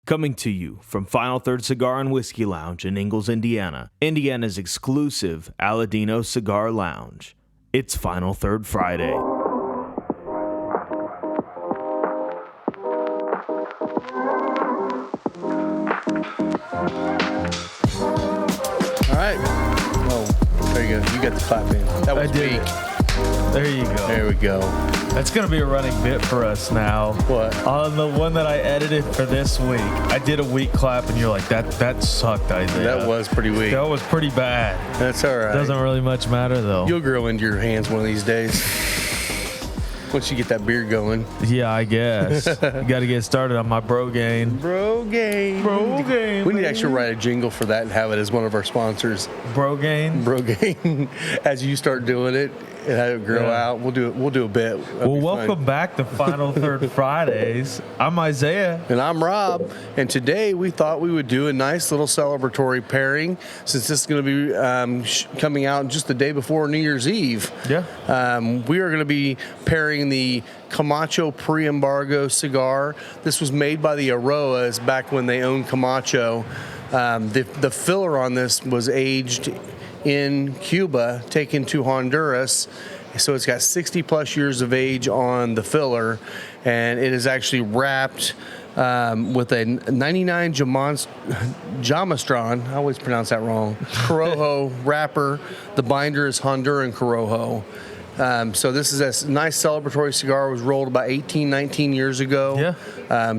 Coming to you from Final Third Cigar and Whiskey Lounge in Ingalls, Indiana, Indiana's exclusive Aladino Cigar Lounge. It's Final Third Friday. All right. Oh, there you go. You got the clap in. That was weak. There you go. There we go. That's going to be a running bit for us now. What? On the one that I edited for this week, I did a weak clap, and you're like, that sucked, Isaiah. That was pretty weak. That was pretty bad. That's all right. Doesn't really much matter, though. You'll grow into your hands one of these days. Once you get that beard going. Yeah, I guess. You got to get started on my bro game. Bro game. Bro game. We need to actually write a jingle for that and have it as one of our sponsors. Bro game. Bro game. As you start doing it and have it grow out, we'll do a bit. Well, welcome back to Final Third Fridays. I'm Isaiah. And I'm Rob. And today we thought we would do a nice little celebratory pairing since this is going to be coming out just the day before New Year's Eve. Yeah. We are going to be pairing the Camacho Pre-Embargo cigar. This was made by the Aroas back when they owned Camacho. The filler on this was aged in Cuba, taken to Honduras. So it's got 60 plus years of age on the filler, and it is actually wrapped with a 99 Jamastron, I always pronounce that wrong, Corojo wrapper. The binder is Honduran Corojo. So this is a nice celebratory cigar. It was rolled about 18, 19 years ago. Yeah.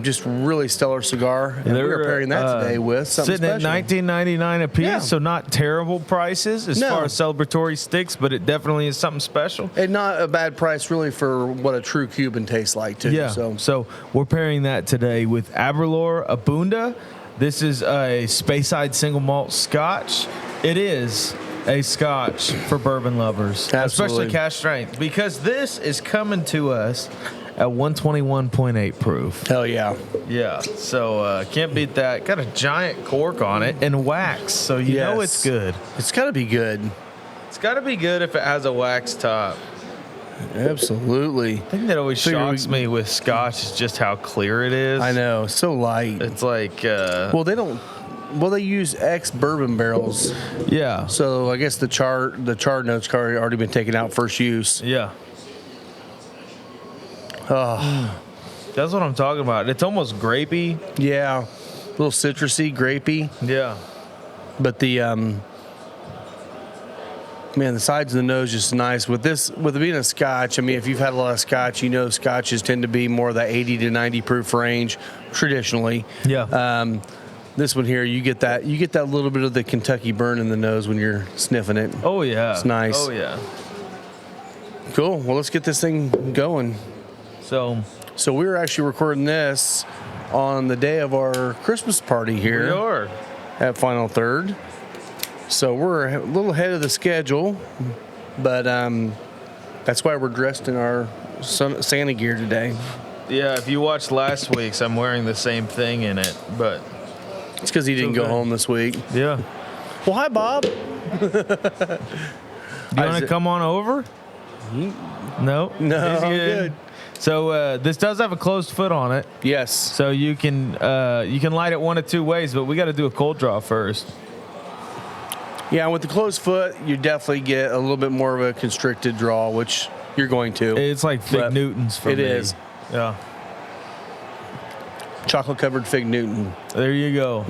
Just really stellar cigar. And we're pairing that today with something sitting special. at $19.99 a piece, so not terrible prices as far as celebratory sticks, but it definitely is something special. And not a bad price, really, for what a true Cuban tastes like, too. Yeah, so we're pairing that today with Aberlour Abunda. This is a Speyside single malt Scotch. It is a Scotch for bourbon lovers, especially cask strength, because this is coming to us at 121.8 proof. Hell yeah. Yeah, so can't beat that. Got a giant cork on it and wax, so you know it's good. It's got to be good. It's got to be good if it has a wax top. Absolutely. The thing that always shocks me with Scotch is just how clear it is. I know, so light. It's like... they use ex-bourbon barrels. Yeah. So I guess the char notes already been taken out first use. Yeah. Oh. That's what I'm talking about. It's almost grapey. Yeah. A little citrusy, grapey. Yeah. But the the sides of the nose just nice. With it being a Scotch, I mean, if you've had a lot of Scotch, you know Scotches tend to be more of that 80 to 90 proof range traditionally. Yeah. This one here, you get that little bit of the Kentucky burn in the nose when you're sniffing it. Oh yeah. It's nice. Oh yeah. Cool. Well, let's get this thing going. So we were actually recording this on the day of our Christmas party here. We are at Final Third. So we're a little ahead of the schedule, but that's why we're dressed in our Santa gear today. Yeah, if you watched last week's, I'm wearing the same thing in it, but it's because he didn't go home this week. Yeah. Well, hi, Bob. You want to come on over? No. No, He's good. So this does have a closed foot on it. Yes. So you can light it one of two ways, but we got to do a cold draw first. Yeah, with the closed foot, you definitely get a little bit more of a constricted draw, which you're going to. It's like Fig Newtons for me. It is. Yeah. Chocolate-covered Fig Newton. There you go.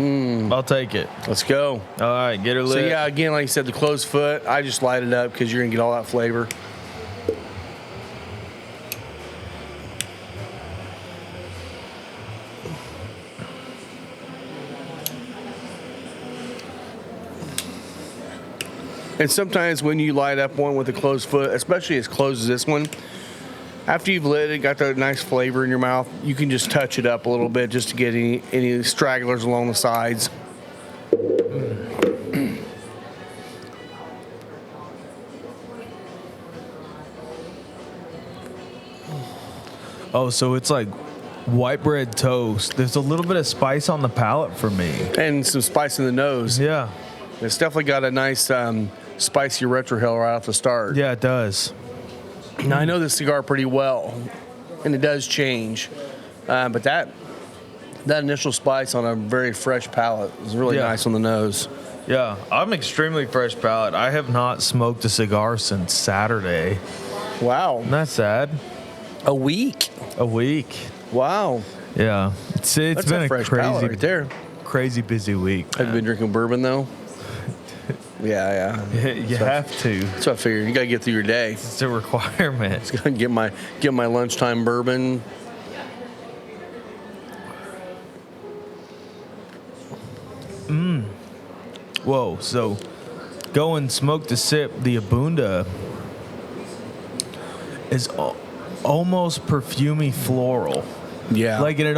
I'll take it. Let's go. All right, get her lit. So, yeah, again, like you said, the closed foot, I just light it up because you're going to get all that flavor. And sometimes when you light up one with a closed foot, especially as closed as this one, after you've lit it, got that nice flavor in your mouth, you can just touch it up a little bit just to get any stragglers along the sides. Oh, so it's like white bread toast. There's a little bit of spice on the palate for me. And some spice in the nose. Yeah. It's definitely got a nice spicy retrohale right off the start. Yeah, it does. Now, I know this cigar pretty well, and it does change. But that That initial spice on a very fresh palate is really nice on the nose. Yeah, I'm extremely fresh palate. I have not smoked a cigar since Saturday. Wow. Isn't that sad? A week? A week. Wow. Yeah. It's been a fresh palate right there. Crazy busy week. Have you been drinking bourbon, though? Yeah. You have to. That's what I figured. You got to get through your day. It's a requirement. It's going to get my lunchtime bourbon. Whoa, so go and smoke to sip. The Abunda is almost perfumey floral. Yeah. Like, and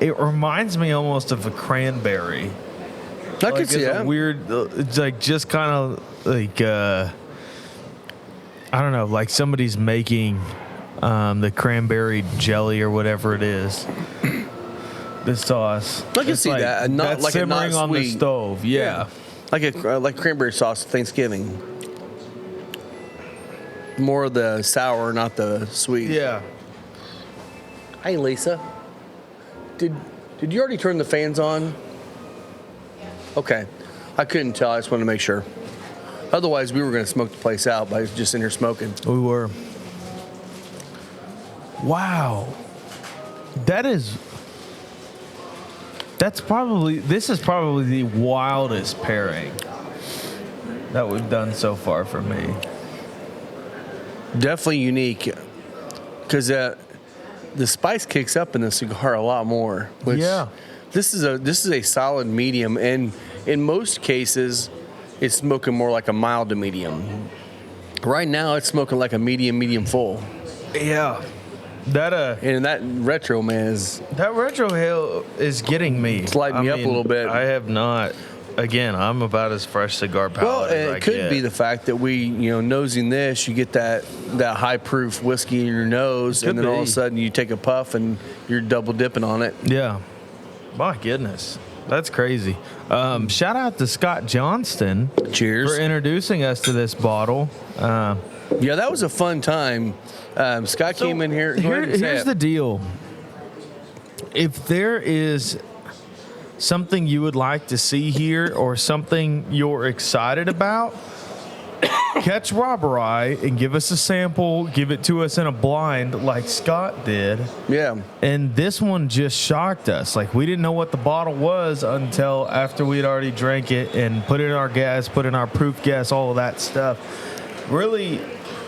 it reminds me almost of a cranberry. I could see that. Weird, it's like just kind of like, I don't know, like somebody's making the cranberry jelly or whatever it is. The sauce. I can see that. Not that's like simmering a not on the sweet. stove. Yeah. Like cranberry sauce at Thanksgiving. More of the sour, not the sweet. Yeah. Hey, Lisa. Did you already turn the fans on? Okay. I couldn't tell. I just wanted to make sure. Otherwise, we were going to smoke the place out by just in here smoking. We were. Wow. This is probably the wildest pairing that we've done so far for me. Definitely unique. Because the spice kicks up in the cigar a lot more. Which This is a solid medium, and in most cases, it's smoking more like a mild to medium. Right now, it's smoking like a medium full. Yeah. And that retro, man, that retro hail is getting me. It's lighting me up a little bit. I have not. Again, I'm about as fresh cigar palate as I it could get. be the fact that we, nosing this, you get that high proof whiskey in your nose, and then all of a sudden you take a puff and you're double dipping on it. Yeah. My goodness. That's crazy. Shout out to Scott Johnston. Cheers. For introducing us to this bottle. Yeah, that was a fun time. Scott came in here. Here's the deal. If there is something you would like to see here or something you're excited about, catch Rob or I and give us a sample, give it to us in a blind like Scott did. Yeah. And this one just shocked us. Like, we didn't know what the bottle was until after we had already drank it and put in our gas, put in our proof gas, all of that stuff. Really,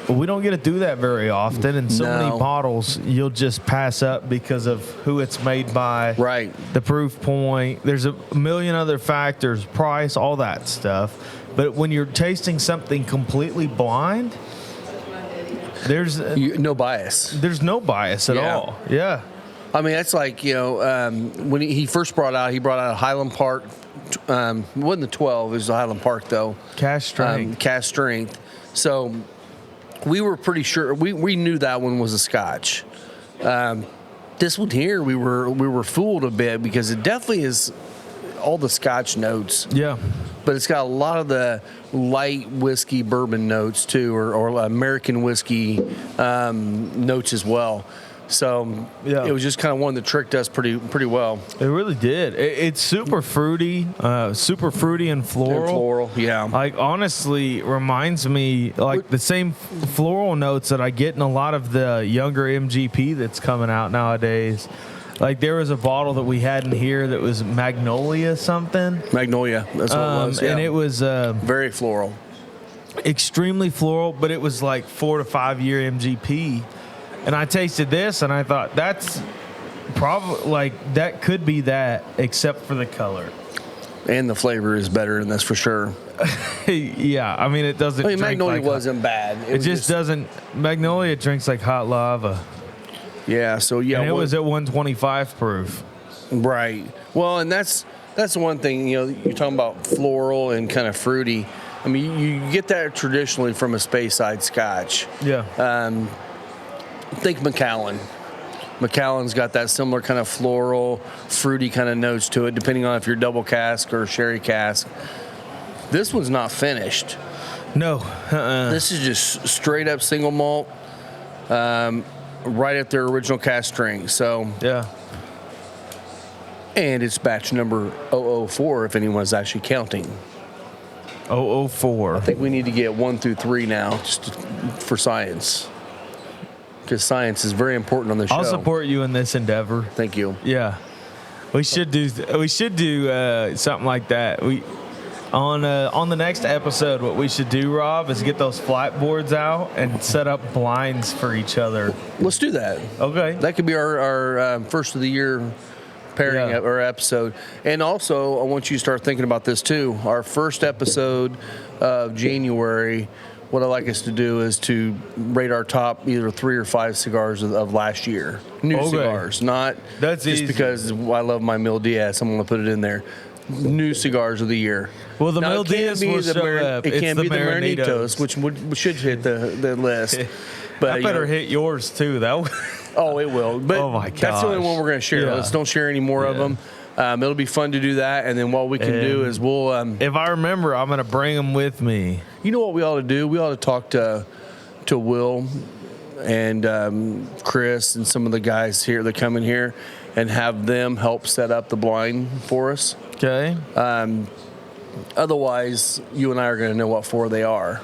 we don't get to do that very often, and so many bottles you'll just pass up because of who it's made by, right? The proof point. There's a million other factors, price, all that stuff. But when you're tasting something completely blind, there's no bias. There's no bias at all. Yeah. I mean, that's like, when he first brought out a Highland Park. It wasn't the 12, it was the Highland Park, though. Cast strength. Cast strength. So we were pretty sure we knew that one was a Scotch. This one here, we were fooled a bit because it definitely is all the Scotch notes. Yeah, but it's got a lot of the light whiskey bourbon notes too, or American whiskey notes as well. So it was just kind of one that tricked us pretty well. It really did. It's super fruity and floral. Yeah. Like, honestly, reminds me like the same floral notes that I get in a lot of the younger MGP that's coming out nowadays. Like, there was a bottle that we had in here that was Magnolia something. Magnolia, that's what it was. Yeah. And it was very floral, extremely floral, but it was like 4 to 5 year MGP. And I tasted this, and I thought that's probably like that could be that, except for the color. And the flavor is better than this for sure. Yeah, I mean, it doesn't. I mean, Magnolia wasn't bad. It just doesn't. Magnolia drinks like hot lava. Yeah. So yeah, and it was at 125 proof. Right. Well, and that's the one thing. You're talking about floral and kind of fruity. I mean, you get that traditionally from a Speyside Scotch. Yeah. Think Macallan. Macallan's got that similar kind of floral, fruity kind of notes to it, depending on if you're double cask or sherry cask. This one's not finished. No. This is just straight up single malt, right at their original cask strength. So yeah. And it's batch number 004 if anyone's actually counting. 004. I think we need to get 1 through 3 now, just for science. Because science is very important on the show. I'll support you in this endeavor. Thank you. Yeah, we should do something like that. On the next episode, what we should do, Rob, is get those flight boards out and set up blinds for each other. Let's do that. Okay. That could be our first of the year pairing or episode. And also, I want you to start thinking about this too. Our first episode of January, what I'd like us to do is to rate our top either 3 or 5 cigars of last year. New cigars, not That's just easy. Because I love my Mil Diaz. I'm going to put it in there. New cigars of the year. Well, the Now, Mil it can't Diaz be will the show up. It It's can't the be the Maranitos. Maranitos, which should hit the list. But I better hit yours too. Oh, it will. But Oh my that's the only gosh. one we're going to share. Yeah. Let's don't share any more of them. It'll be fun to do that. And then what we can do is we'll. If I remember, I'm gonna bring them with me. You know what we ought to do? We ought to talk to Will and Chris and some of the guys here that come in here and have them help set up the blind for us. Okay. Otherwise, you and I are going to know what 4 they are.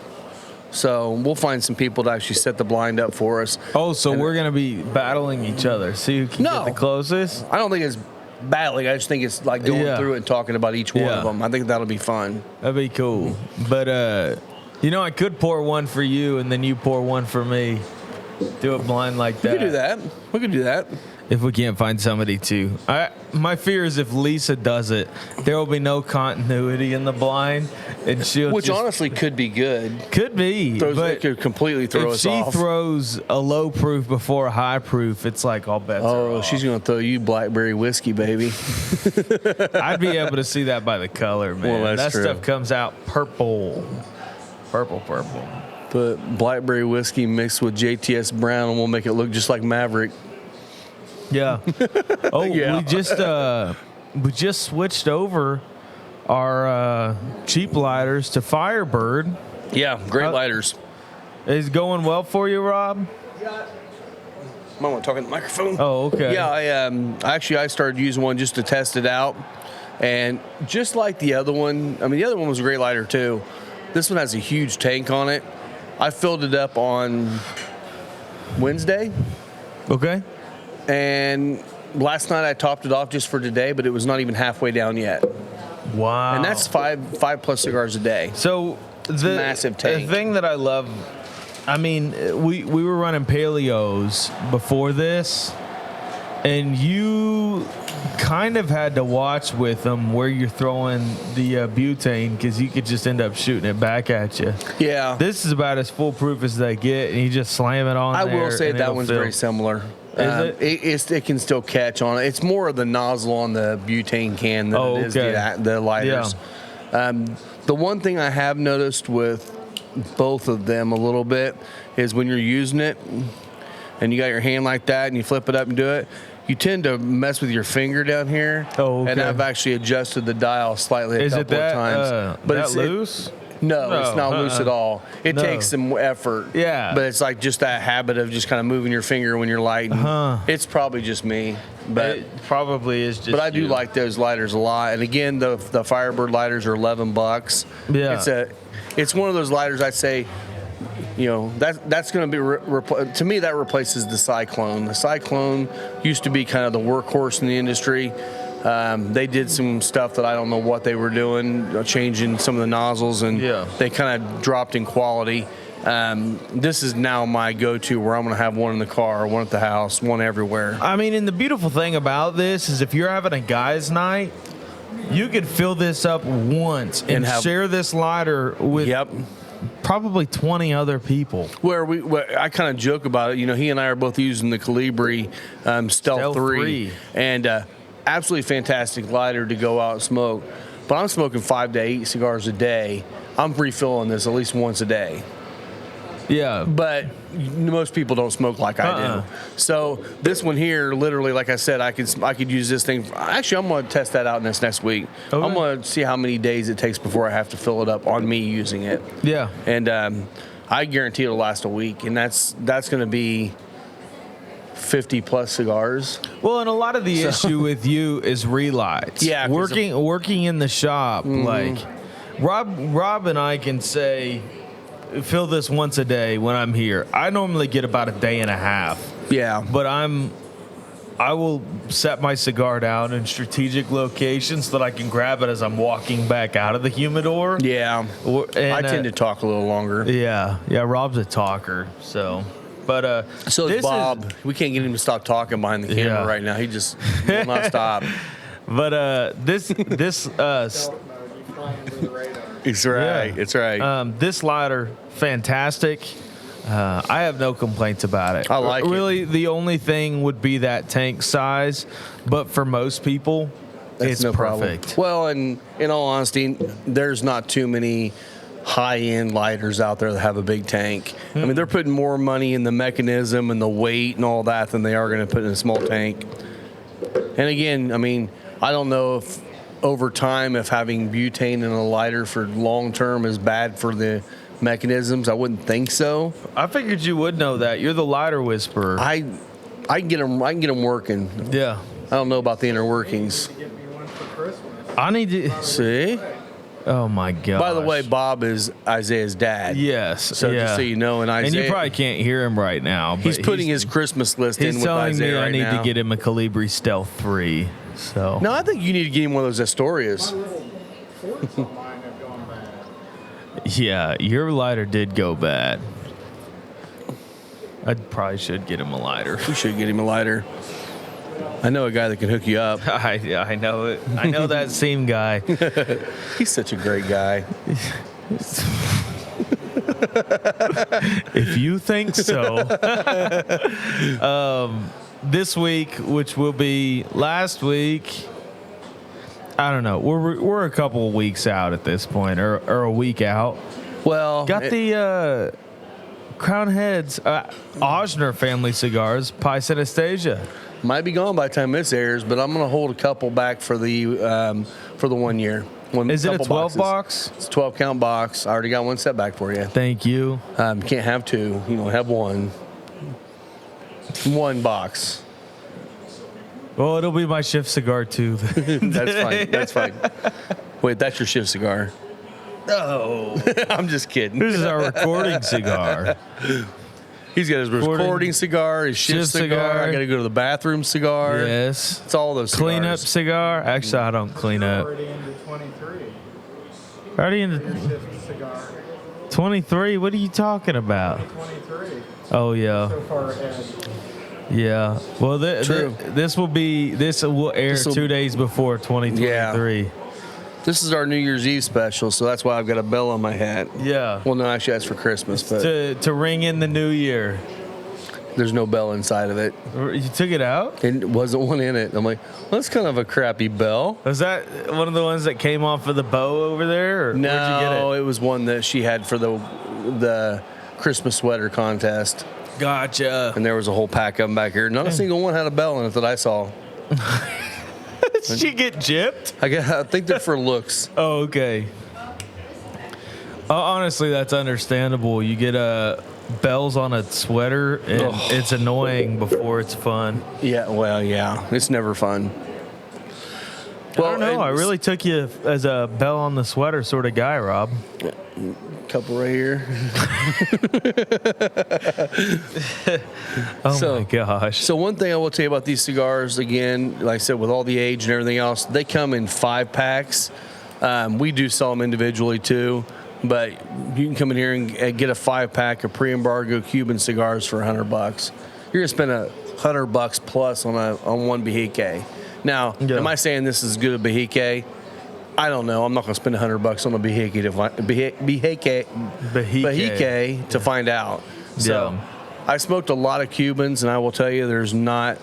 So we'll find some people to actually set the blind up for us. Oh, so we're gonna be battling each other. See who can No. get the closest. I don't think it's battling. I just think it's like going through it and talking about each one of them. I think that'll be fun. That'd be cool. But I could pour one for you and then you pour one for me. Do it blind like that. We could do that. If we can't find somebody to. My fear is if Lisa does it, there will be no continuity in the blind, and she'll Which just, honestly could be good. could be. It But could completely throw if us she off. throws a low proof before a high proof, it's like all bets are Oh, off. she's going to throw you blackberry whiskey, baby. I'd be able to see that by the color, man. Well, that's that true. stuff comes out purple. Purple. Put blackberry whiskey mixed with JTS Brown, and we'll make it look just like Maverick. Yeah. Oh, Yeah. we just switched over our cheap lighters to Firebird. Yeah, great lighters. Is it going well for you, Rob? Might want to talk in the microphone. Oh, okay. Yeah, I started using one just to test it out, and just like the other one, the other one was a great lighter too. This one has a huge tank on it. I filled it up on Wednesday, Okay. and last night I topped it off just for today, but it was not even halfway down yet. Wow. And that's five plus cigars a day. so the massive tank. The thing that I love, we were running paleos before this, and you kind of had to watch with them where you're throwing the butane because you could just end up shooting it back at you. Yeah. This is about as foolproof as they get, and you just slam it on I there. will say and that it'll one's fill. very similar. Is It can still catch on it. It's more of the nozzle on the butane can than it is okay. the lighters. The one thing I have noticed with both of them a little bit is when you're using it and you got your hand like that and you flip it up and do it, you tend to mess with your finger down here. Oh, okay. And I've actually adjusted the dial slightly a Is it couple that, of times. But that loose? No, it's not loose at all. It No. takes some effort. Yeah. But it's like just that habit of just kind of moving your finger when you're lighting. It's probably just me. But It probably is just but I do you. like those lighters a lot. And again, the Firebird lighters are $11. Yeah. It's one of those lighters I'd say, that's going to be to me that replaces the Cyclone. The Cyclone used to be kind of the workhorse in the industry. They did some stuff that I don't know what they were doing, changing some of the nozzles, and they kind of dropped in quality. This is now my go-to where I'm going to have one in the car, one at the house, one everywhere. And the beautiful thing about this is if you're having a guys' night, you could fill this up once and share this lighter with probably 20 other people. Where I kind of joke about it. He and I are both using the Colibri Stealth 3. And absolutely fantastic lighter to go out and smoke. But I'm smoking 5 to 8 cigars a day. I'm refilling this at least once a day. Yeah. But most people don't smoke like I do. So this one here, literally, like I said, I could use this thing. Actually, I'm going to test that out next week. Okay. I'm going to see how many days it takes before I have to fill it up on me using it. Yeah. And I guarantee it'll last a week. And that's going to be 50 plus cigars. Well, and a lot of the issue with you is relights. Yeah, working in the shop, like Rob and I can say, fill this once a day when I'm here. I normally get about a day and a half. Yeah, but I will set my cigar down in strategic locations so that I can grab it as I'm walking back out of the humidor. Yeah, and, I tend to talk a little longer. Yeah, Rob's a talker, so. But so is Bob. We can't get him to stop talking behind the camera right now. He just will not stop. But this It's right. It's right. This lighter, fantastic. I have no complaints about it. I like it. Really, the only thing would be that tank size, but for most people, it's no perfect. Problem. Well, and in all honesty, there's not too many high-end lighters out there that have a big tank. I mean, they're putting more money in the mechanism and the weight and all that than they are going to put in a small tank. And again, I mean, I don't know if over time if having butane in a lighter for long term is bad for the mechanisms. I wouldn't think so. I figured you would know that. You're the lighter whisperer. I can get them working. Yeah. I don't know about the inner workings. I need to see. Oh my god! By the way, Bob is Isaiah's dad. Yes. So just so you know, and Isaiah, and you probably can't hear him right now. But he's putting his Christmas list in with Isaiah. He's telling me right I need now. to get him a Calibri Stealth 3. So no, I think you need to get him one of those Astorias. Yeah, your lighter did go bad. I probably should get him a lighter. We should get him a lighter. I know a guy that can hook you up. I know it. I know that same guy. He's such a great guy. If you think so. This week, which will be last week, I don't know. We're a couple of weeks out at this point, or a week out. Well, got the Crown Heads Osner family cigars, Pice Anastasia. Might be gone by the time this airs, but I'm going to hold a couple back for the 1 year. Is it a 12 box? It's a 12 count box. I already got one set back for you. Thank you. Can't have two. You know, have one. One box. Well, it'll be my shift cigar too. That's fine. That's fine. Wait, that's your shift cigar. No. I'm just kidding. This is our recording cigar. He's got his recording cigar, his shift cigar. I got to go to the bathroom cigar. Yes. It's all those cigars. Clean up cigar. Actually, I don't clean up. Already into 23. Already into Shift cigar. 23? What are you talking about? 23. Oh, yeah. So far ahead. Yeah. Well, this will air 2 days before 2023. Yeah. This is our New Year's Eve special, so that's why I've got a bell on my hat. Yeah. Well, no, actually, that's for Christmas, but To ring in the new year. there's no bell inside of it. You took it out? And it wasn't one in it. I'm like, well, that's kind of a crappy bell. Was that one of the ones that came off of the bow over there? Or No, where'd you get it? it was one that she had for the Christmas sweater contest. Gotcha. And there was a whole pack of them back here. Not a single one had a bell in it that I saw. Did she get gypped? I think they're for looks. Oh, okay. Honestly, that's understandable. You get bells on a sweater, and it's annoying before it's fun. Yeah, well, yeah. It's never fun. I don't know. I really took you as a bell on the sweater sort of guy, Rob. Couple right here. Oh my gosh. So one thing I will tell you about these cigars, again, like I said, with all the age and everything else, they come in 5-packs. We do sell them individually too, but you can come in here and get a 5-pack of pre-embargo Cuban cigars for $100. You're gonna spend $100 plus on one Bahique. Now, am I saying this is good a Bahique? I don't know. I'm not going to spend $100 on a Bahique to find out. So, I smoked a lot of Cubans, and I will tell you, there's not.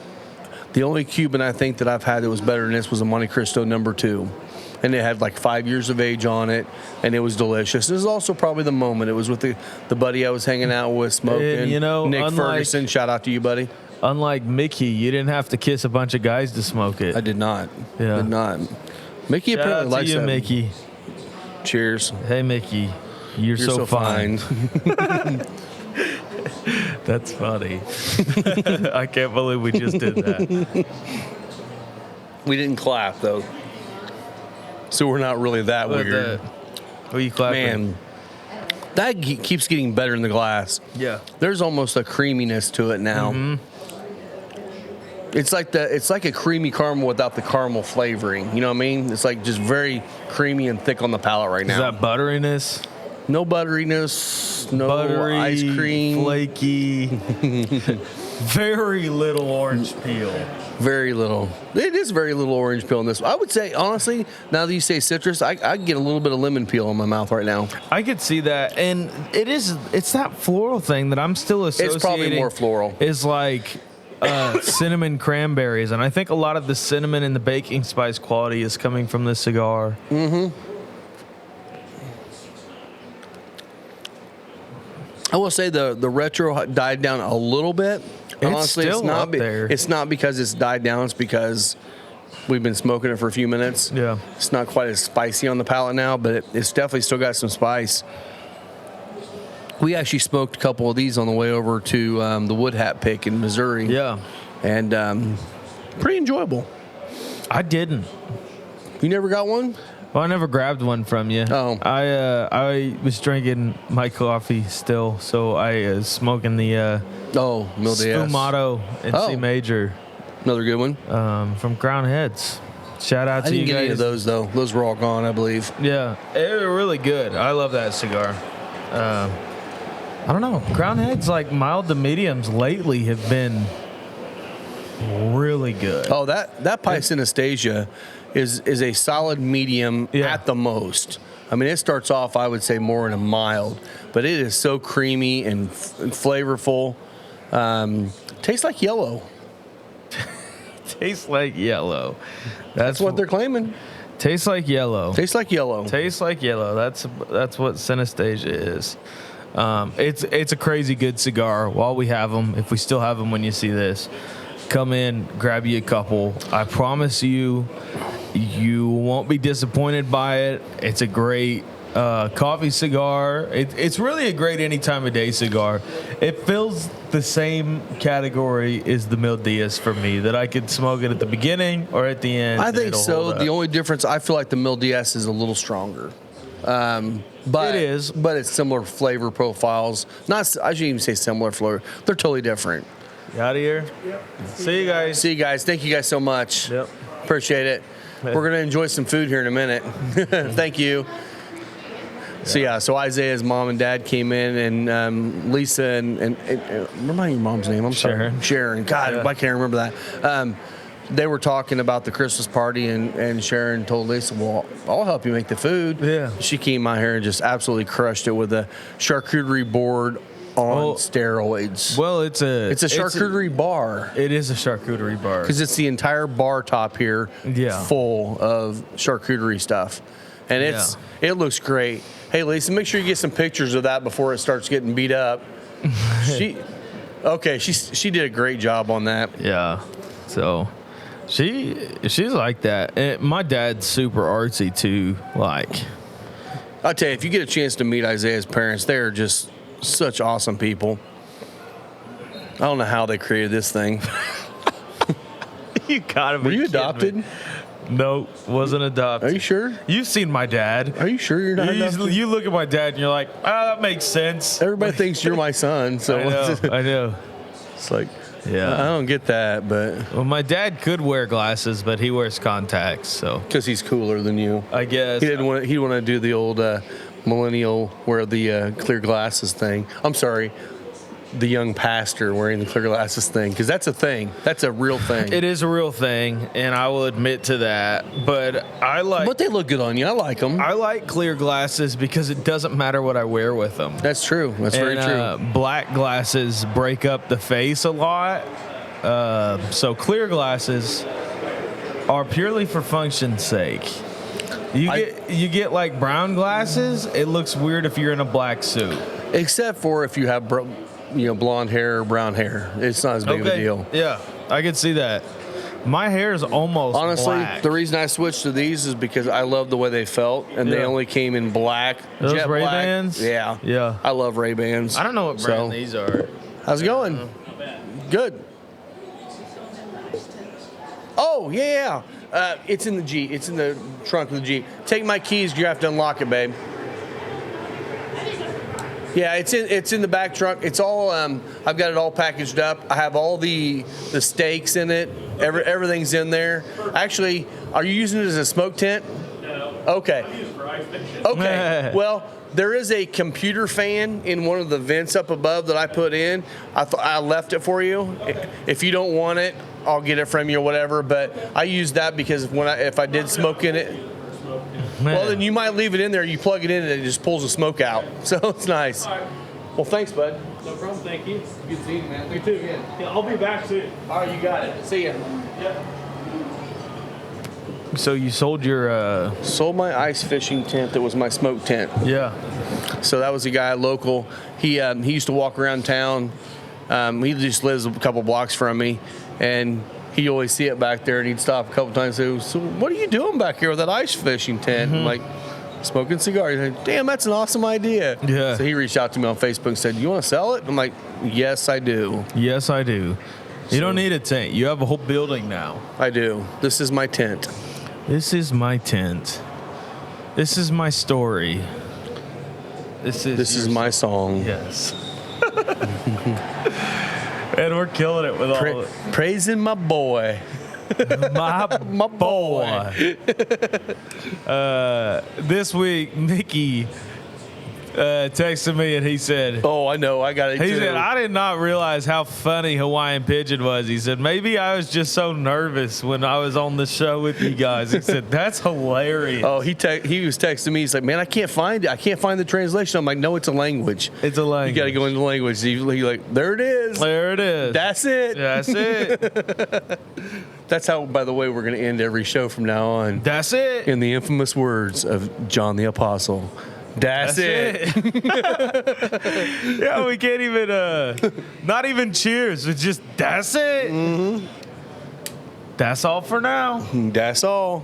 The only Cuban I think that I've had that was better than this was a Monte Cristo No. 2, and it had like 5 years of age on it, and it was delicious. This is also probably the moment. It was with the buddy I was hanging out with, smoking. And, you know, Nick Ferguson. Shout out to you, buddy. Unlike Mickey, you didn't have to kiss a bunch of guys to smoke it. I did not. Yeah. Did not. Mickey Shout apparently out likes to you, that. Mickey. Cheers. Hey, Mickey. You're so fine. That's funny. I can't believe we just did that. We didn't clap though, so we're not really that weird. Who you clapping? Man, that keeps getting better in the glass. Yeah. There's almost a creaminess to it now. Mm-hmm. It's like a creamy caramel without the caramel flavoring. You know what I mean? It's like just very creamy and thick on the palate right now. Is that butteriness? No butteriness, no Buttery, ice cream. flaky, very little orange peel. Very little. It is very little orange peel in this. I would say, honestly, now that you say citrus, I get a little bit of lemon peel in my mouth right now. I could see that, and it's that floral thing that I'm still associating. It's probably more floral. Is like cinnamon cranberries, and I think a lot of the cinnamon and the baking spice quality is coming from this cigar. Mm-hmm. I will say the retro died down a little bit. Honestly, still it's not up there. It's not because it's died down. It's because we've been smoking it for a few minutes. Yeah. It's not quite as spicy on the palate now, but it's definitely still got some spice. We actually smoked a couple of these on the way over to the Wood Hat Pick in Missouri. Yeah. And pretty enjoyable. I didn't. You never got one? Well, I never grabbed one from you. Oh. I was drinking my coffee still, so I was smoking the Mil de Es. Sfumato in C major Another good one. from Crown Heads. Shout out I to you didn't get guys. any of those, though. Those were all gone, I believe. Yeah, they were really good. I love that cigar. I don't know. Crown Heads, like mild to mediums lately, have been really good. Oh, that Pice Anastasia is a solid medium at the most. I mean, it starts off, I would say, more in a mild, but it is so creamy and flavorful. Tastes like yellow. Tastes like yellow. That's what they're claiming. Tastes like yellow. Tastes like yellow. Tastes like yellow. That's what Synesthesia is. It's a crazy good cigar. While we have them, if we still have them when you see this, come in, grab you a couple. I promise you, you won't be disappointed by it. It's a great coffee cigar. It's really a great any time of day cigar. It fills the same category as the Mil Diaz for me, that I could smoke it at the beginning or at the end. I think so. The only difference, I feel like the Mil Diaz is a little stronger. But it is. But it's similar flavor profiles. I shouldn't even say similar flavor. They're totally different. You out of here? Yep. See you guys. See you guys. Thank you guys so much. Yep. Appreciate it. We're going to enjoy some food here in a minute. Thank you. So Isaiah's mom and dad came in, and Lisa and remind your mom's name. I'm sorry. Sharon. God, I can't remember that. They were talking about the Christmas party, and Sharon told Lisa, well, I'll help you make the food. Yeah. She came out here and just absolutely crushed it with a charcuterie board on steroids. Well, it's a charcuterie bar. It is a charcuterie bar. Because it's the entire bar top here full of charcuterie stuff. And it looks great. Hey, Lisa, make sure you get some pictures of that before it starts getting beat up. She did a great job on that. Yeah. So she's like that. And my dad's super artsy too. Like, I'll tell you, if you get a chance to meet Isaiah's parents, they're just such awesome people. I don't know how they created this thing. You gotta be. Were you kidding adopted? me. No, wasn't adopted. Are you sure? You've seen my dad. Are you sure you're not adopted? You look at my dad and you're like, that makes sense. Everybody thinks you're my son, so I know. It's like, yeah, I don't get that, but well, my dad could wear glasses, but he wears contacts, so because he's cooler than you, I guess he didn't want. He want to do the old millennial wear the clear glasses thing. I'm sorry. The young pastor wearing the clear glasses thing, because that's a thing. That's a real thing. It is a real thing, and I will admit to that. But But they look good on you. I like them. I like clear glasses because it doesn't matter what I wear with them. That's true. That's very true. Black glasses break up the face a lot. So clear glasses are purely for function's sake. You get like brown glasses, it looks weird if you're in a black suit. Except for if you have blonde hair or brown hair. It's not as big of a deal. Yeah, I could see that. My hair is almost honestly black. The reason I switched to these is because I love the way they felt, and they only came in black. Those jet Ray black. Bans? Yeah. Yeah. I love Ray Bans. I don't know what brand these are. How's it going? Good. Oh, yeah. It's in the Jeep. It's in the trunk of the Jeep. Take my keys. You have to unlock it, babe. Yeah, it's in the back trunk. It's all I've got it all packaged up. I have all the steaks in it. Everything's in there. Actually, are you using it as a smoke tent? No. Okay. I use it for ice fishing. Okay. Well, there is a computer fan in one of the vents up above that I put in. I left it for you. If you don't want it, I'll get it from you or whatever. But I use that because if I did smoke in it, well, then you might leave it in there. You plug it in and it just pulls the smoke out. So it's nice. All right. Well, thanks, bud. No problem. Thank you. Good seeing you, man. You too. Yeah, I'll be back soon. All right, you got it. See ya. Yep. So you sold your Sold my ice fishing tent that was my smoke tent. yeah. So that was a guy local. He used to walk around town. He just lives a couple blocks from me, and he'd always see it back there, and he'd stop a couple times and say, "So what are you doing back here with that ice fishing tent?" I'm like, "Smoking cigars." He's like, "Damn, that's an awesome idea." Yeah. So he reached out to me on Facebook and said, "You want to sell it?" I'm like, "Yes, I do. Yes, I do. You don't need a tent. You have a whole building now. I do. This is my tent." This is my tent. This is my story. This is This is my song. yes. And we're killing it with all Praising my boy. my boy. This week, Mickey texted me and he said, Oh, I know. I got it he too. said, I did not realize how funny Hawaiian Pigeon was. He said, maybe I was just so nervous when I was on the show with you guys. He said, that's hilarious. Oh, he was texting me. He's like, "Man, I can't find it. I can't find the translation." I'm like, "No, it's a language. It's a language. You got to go into language." He's like, "There it is. There it is. That's it. That's it. That's how, by the way, we're going to end every show from now on. That's it. In the infamous words of John the Apostle. That's it. Yeah, we can't even, not even cheers. It's just, that's it. Mm-hmm. That's all for now. That's all.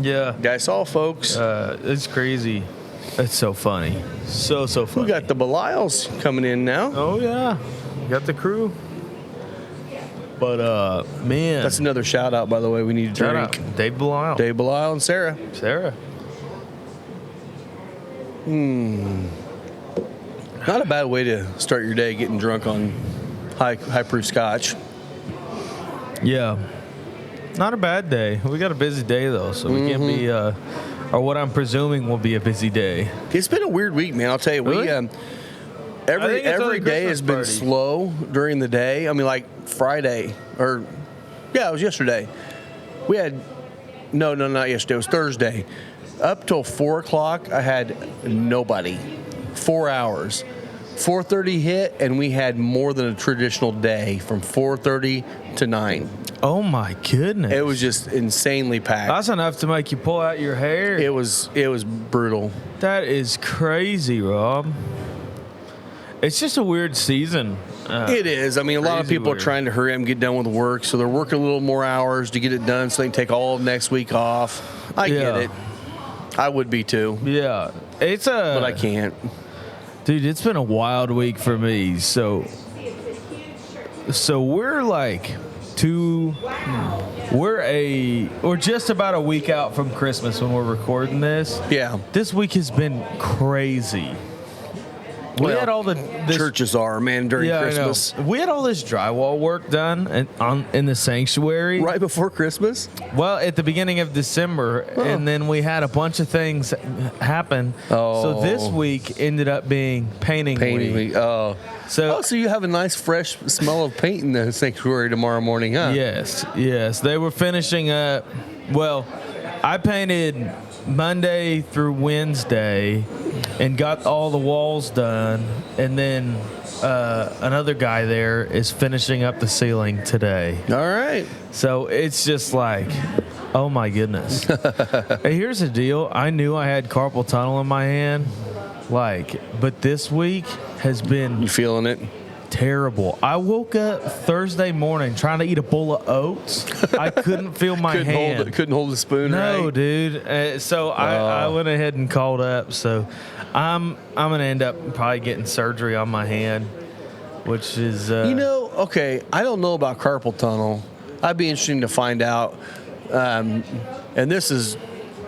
Yeah. That's all, folks. It's crazy. It's so funny. So funny. We got the Belials coming in now. Oh, yeah. Got the crew. But, man. That's another shout out, by the way. We need to Shout drink. out. Dave Belial. Dave Belial and Sarah. Sarah. Not a bad way to start your day, getting drunk on high proof scotch. Yeah. Not a bad day. We got a busy day, though, so we can't be, or what I'm presuming will be a busy day. It's been a weird week, man. I'll tell you. Really? We every day has been slow during the day. I mean, like Friday it was yesterday. We had no, not yesterday. It was Thursday. Up till 4 o'clock, I had nobody. 4 hours. 4:30 hit, and we had more than a traditional day from 4:30 to 9. Oh, my goodness. It was just insanely packed. That's enough to make you pull out your hair. It was brutal. That is crazy, Rob. It's just a weird season. It is. I mean, a lot of Crazy people are weird. trying to hurry up and get done with work, so they're working a little more hours to get it done so they can take all of next week off. I get it. I would be too, Yeah. but I can't. Dude, it's been a wild week for me. So we're like we're just about a week out from Christmas when we're recording this. Yeah. This week has been crazy. We had all the churches are, man, during yeah, Christmas. I know. We had all this drywall work done in the sanctuary. Right before Christmas? Well, at the beginning of December, and then we had a bunch of things happen. So this week ended up being painting week. Oh. So So you have a nice fresh smell of paint in the sanctuary tomorrow morning, huh? yes, they were finishing up. Well, I painted Monday through Wednesday and got all the walls done, and then another guy there is finishing up the ceiling today. All right. So it's just like, oh my goodness. Hey, here's the deal. I knew I had carpal tunnel in my hand, but this week has been You feeling it? terrible. I woke up Thursday morning trying to eat a bowl of oats. I couldn't feel my hand. Couldn't hold the spoon No, right? dude. So I went ahead and called up. So I'm gonna end up probably getting surgery on my hand. which is okay, I don't know about carpal tunnel. I'd be interesting to find out. And this is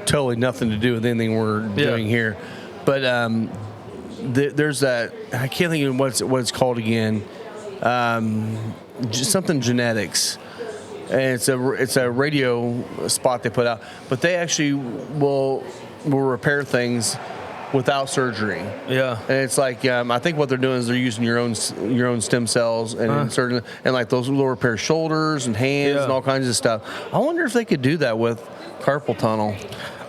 totally nothing to do with anything we're doing here. But there's that, I can't think of what it's called again. Just something genetics. And it's a radio spot they put out. But they actually will repair things without surgery. Yeah. And it's like I think what they're doing is they're using your own stem cells and inserting, and like those will repair shoulders and hands and all kinds of stuff. I wonder if they could do that with carpal tunnel.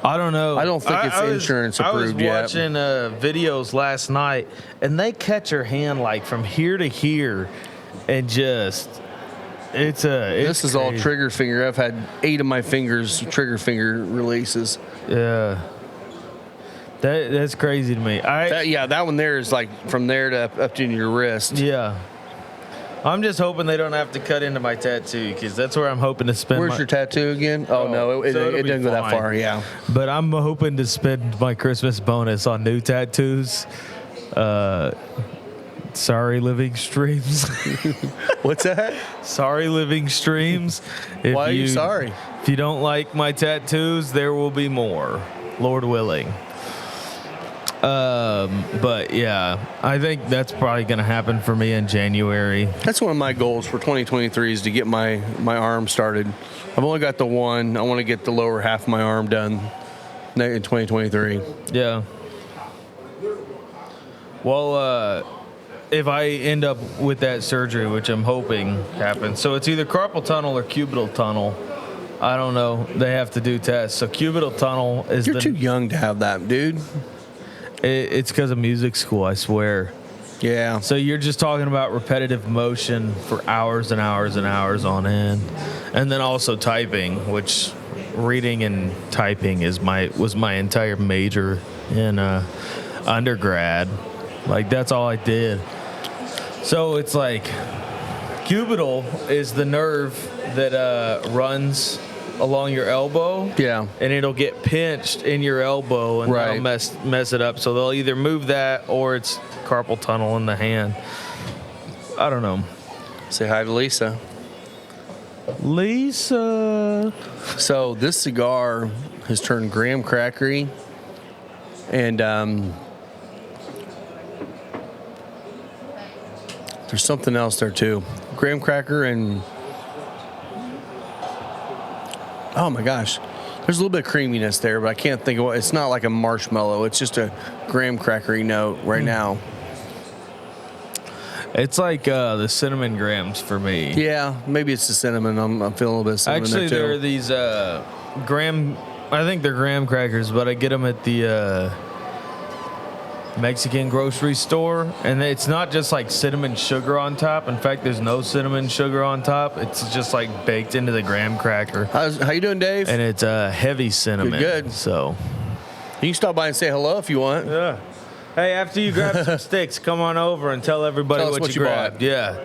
I don't know. I don't think it's insurance approved yet. I was watching videos last night, and they catch your hand like from here to here, and just this is all trigger finger. I've had 8 of my fingers trigger finger releases. Yeah. That's crazy to me. That one there is like from there to up to your wrist. Yeah. I'm just hoping they don't have to cut into my tattoo, because that's where I'm hoping to spend. Where's your tattoo again? Oh, no, it doesn't go that far. Yeah. But I'm hoping to spend my Christmas bonus on new tattoos. Sorry, living streams. What's that? Sorry, living streams. Why are you sorry? If you don't like my tattoos, there will be more, Lord willing. But yeah, I think that's probably going to happen for me in January. That's one of my goals for 2023 is to get my arm started. I've only got the one. I want to get the lower half of my arm done in 2023. Yeah. Well, if I end up with that surgery, which I'm hoping happens, so it's either carpal tunnel or cubital tunnel. I don't know. They have to do tests. So cubital tunnel is You're too young to have that, dude. It's because of music school, I swear. Yeah. So you're just talking about repetitive motion for hours and hours and hours on end. And then also typing, which reading and typing was my entire major in undergrad. Like, that's all I did. So it's like cubital is the nerve that runs along your elbow. Yeah. And it'll get pinched in your elbow, and that'll mess it up. So they'll either move that or it's carpal tunnel in the hand. I don't know. Say hi to Lisa. Lisa. So this cigar has turned graham crackery, and there's something else there too. Graham cracker and oh my gosh, there's a little bit of creaminess there, but I can't think of what. It's not like a marshmallow. It's just a graham crackery note right now. It's like the cinnamon grams for me. Yeah, maybe it's the cinnamon. I'm feeling a little bit of cinnamon Actually, there too. there are these graham. I think they're graham crackers, but I get them at the Mexican grocery store, and it's not just like cinnamon sugar on top. In fact, there's no cinnamon sugar on top. It's just like baked into the graham cracker. How you doing, Dave? And it's heavy cinnamon. Good. So you can stop by and say hello if you want. yeah. Hey, after you grab some sticks, come on over and tell everybody what you grabbed. bought. Yeah.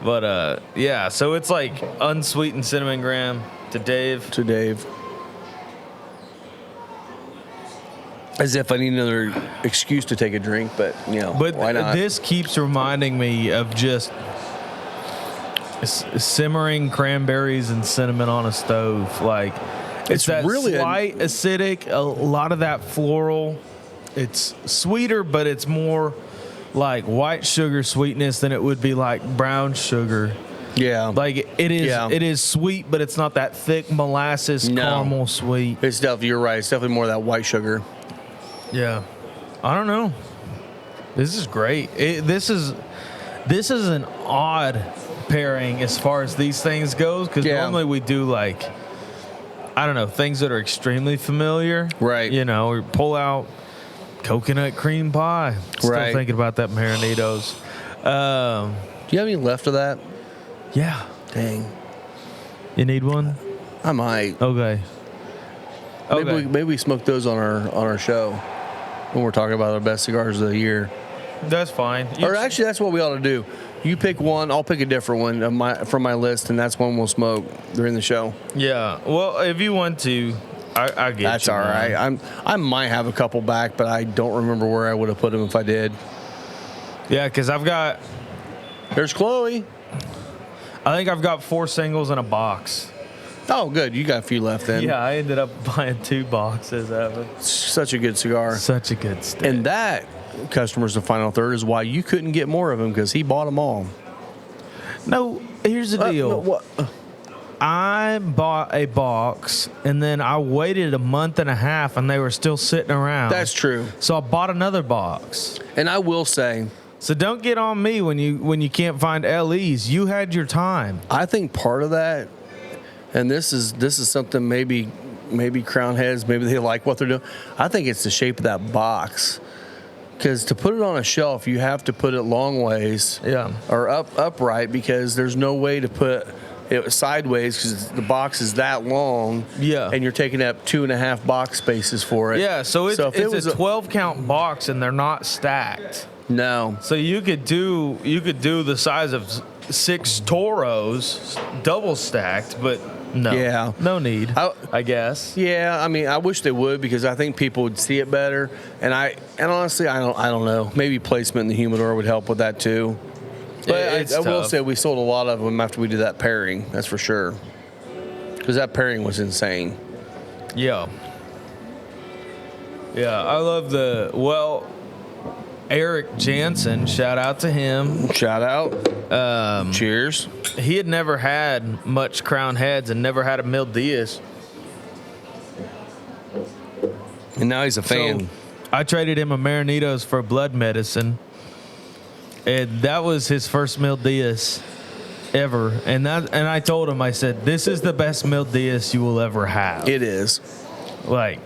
But yeah, so it's like unsweetened cinnamon graham to Dave. To Dave. As if I need another excuse to take a drink, but But why not? this keeps reminding me of just simmering cranberries and cinnamon on a stove. Like, it's that really slight acidic, a lot of that floral. It's sweeter, but it's more like white sugar sweetness than it would be like brown sugar. Yeah. Like, it is. Yeah. It is sweet, but it's not that thick molasses caramel sweet. It's definitely, you're right. It's definitely more of that white sugar. Yeah, I don't know. This is great. This is an odd pairing as far as these things goes, because normally we do like, I don't know, things that are extremely familiar. Right. Or pull out coconut cream pie. Still thinking about that Marinitos. Do you have any left of that? Yeah. Dang. You need one? I might. Okay. Maybe we smoke those on our show when we're talking about our best cigars of the year. That's fine. Or actually, that's what we ought to do. You pick one, I'll pick a different one from my list, and that's one we'll smoke during the show. Yeah. Well, if you want to, I get that's you. All right. I might have a couple back, but I don't remember where I would have put them if I did. Yeah, because There's Chloe. I think I've got 4 singles in a box. Oh, good. You got a few left then. Yeah, I ended up buying 2 boxes of it. Such a good cigar. Such a good stick. And that, customers of Final Third, is why you couldn't get more of them, because he bought them all. No, here's the deal. No, what? I bought a box, and then I waited a month and a half, and they were still sitting around. That's true. So I bought another box. And I will say, So don't get on me when you can't find LEs. You had your time. I think part of that, and this is something maybe Crown heads, maybe they like what they're doing. I think it's the shape of that box. Because to put it on a shelf, you have to put it long ways, Yeah. or upright, because there's no way to put it sideways because the box is that long. Yeah. And you're taking up 2.5 box spaces for it. Yeah, so it's if it was a 12 count box, and they're not stacked. No. So you could do the size of 6 Toros, double stacked, but no. Yeah. No need, I guess. Yeah, I mean, I wish they would, because I think people would see it better. And honestly, I don't know. Maybe placement in the humidor would help with that too. But It's I will tough. say we sold a lot of them after we did that pairing. That's for sure. Because that pairing was insane. Yeah. Yeah, I love Eric Jansen, shout out to him. Shout out. Cheers. He had never had much crown heads and never had a Mil Diaz. And now he's a fan. So I traded him a Marinitos for blood medicine. And that was his first Mil Diaz ever. And I told him, I said, this is the best Mil Diaz you will ever have. It is. Like,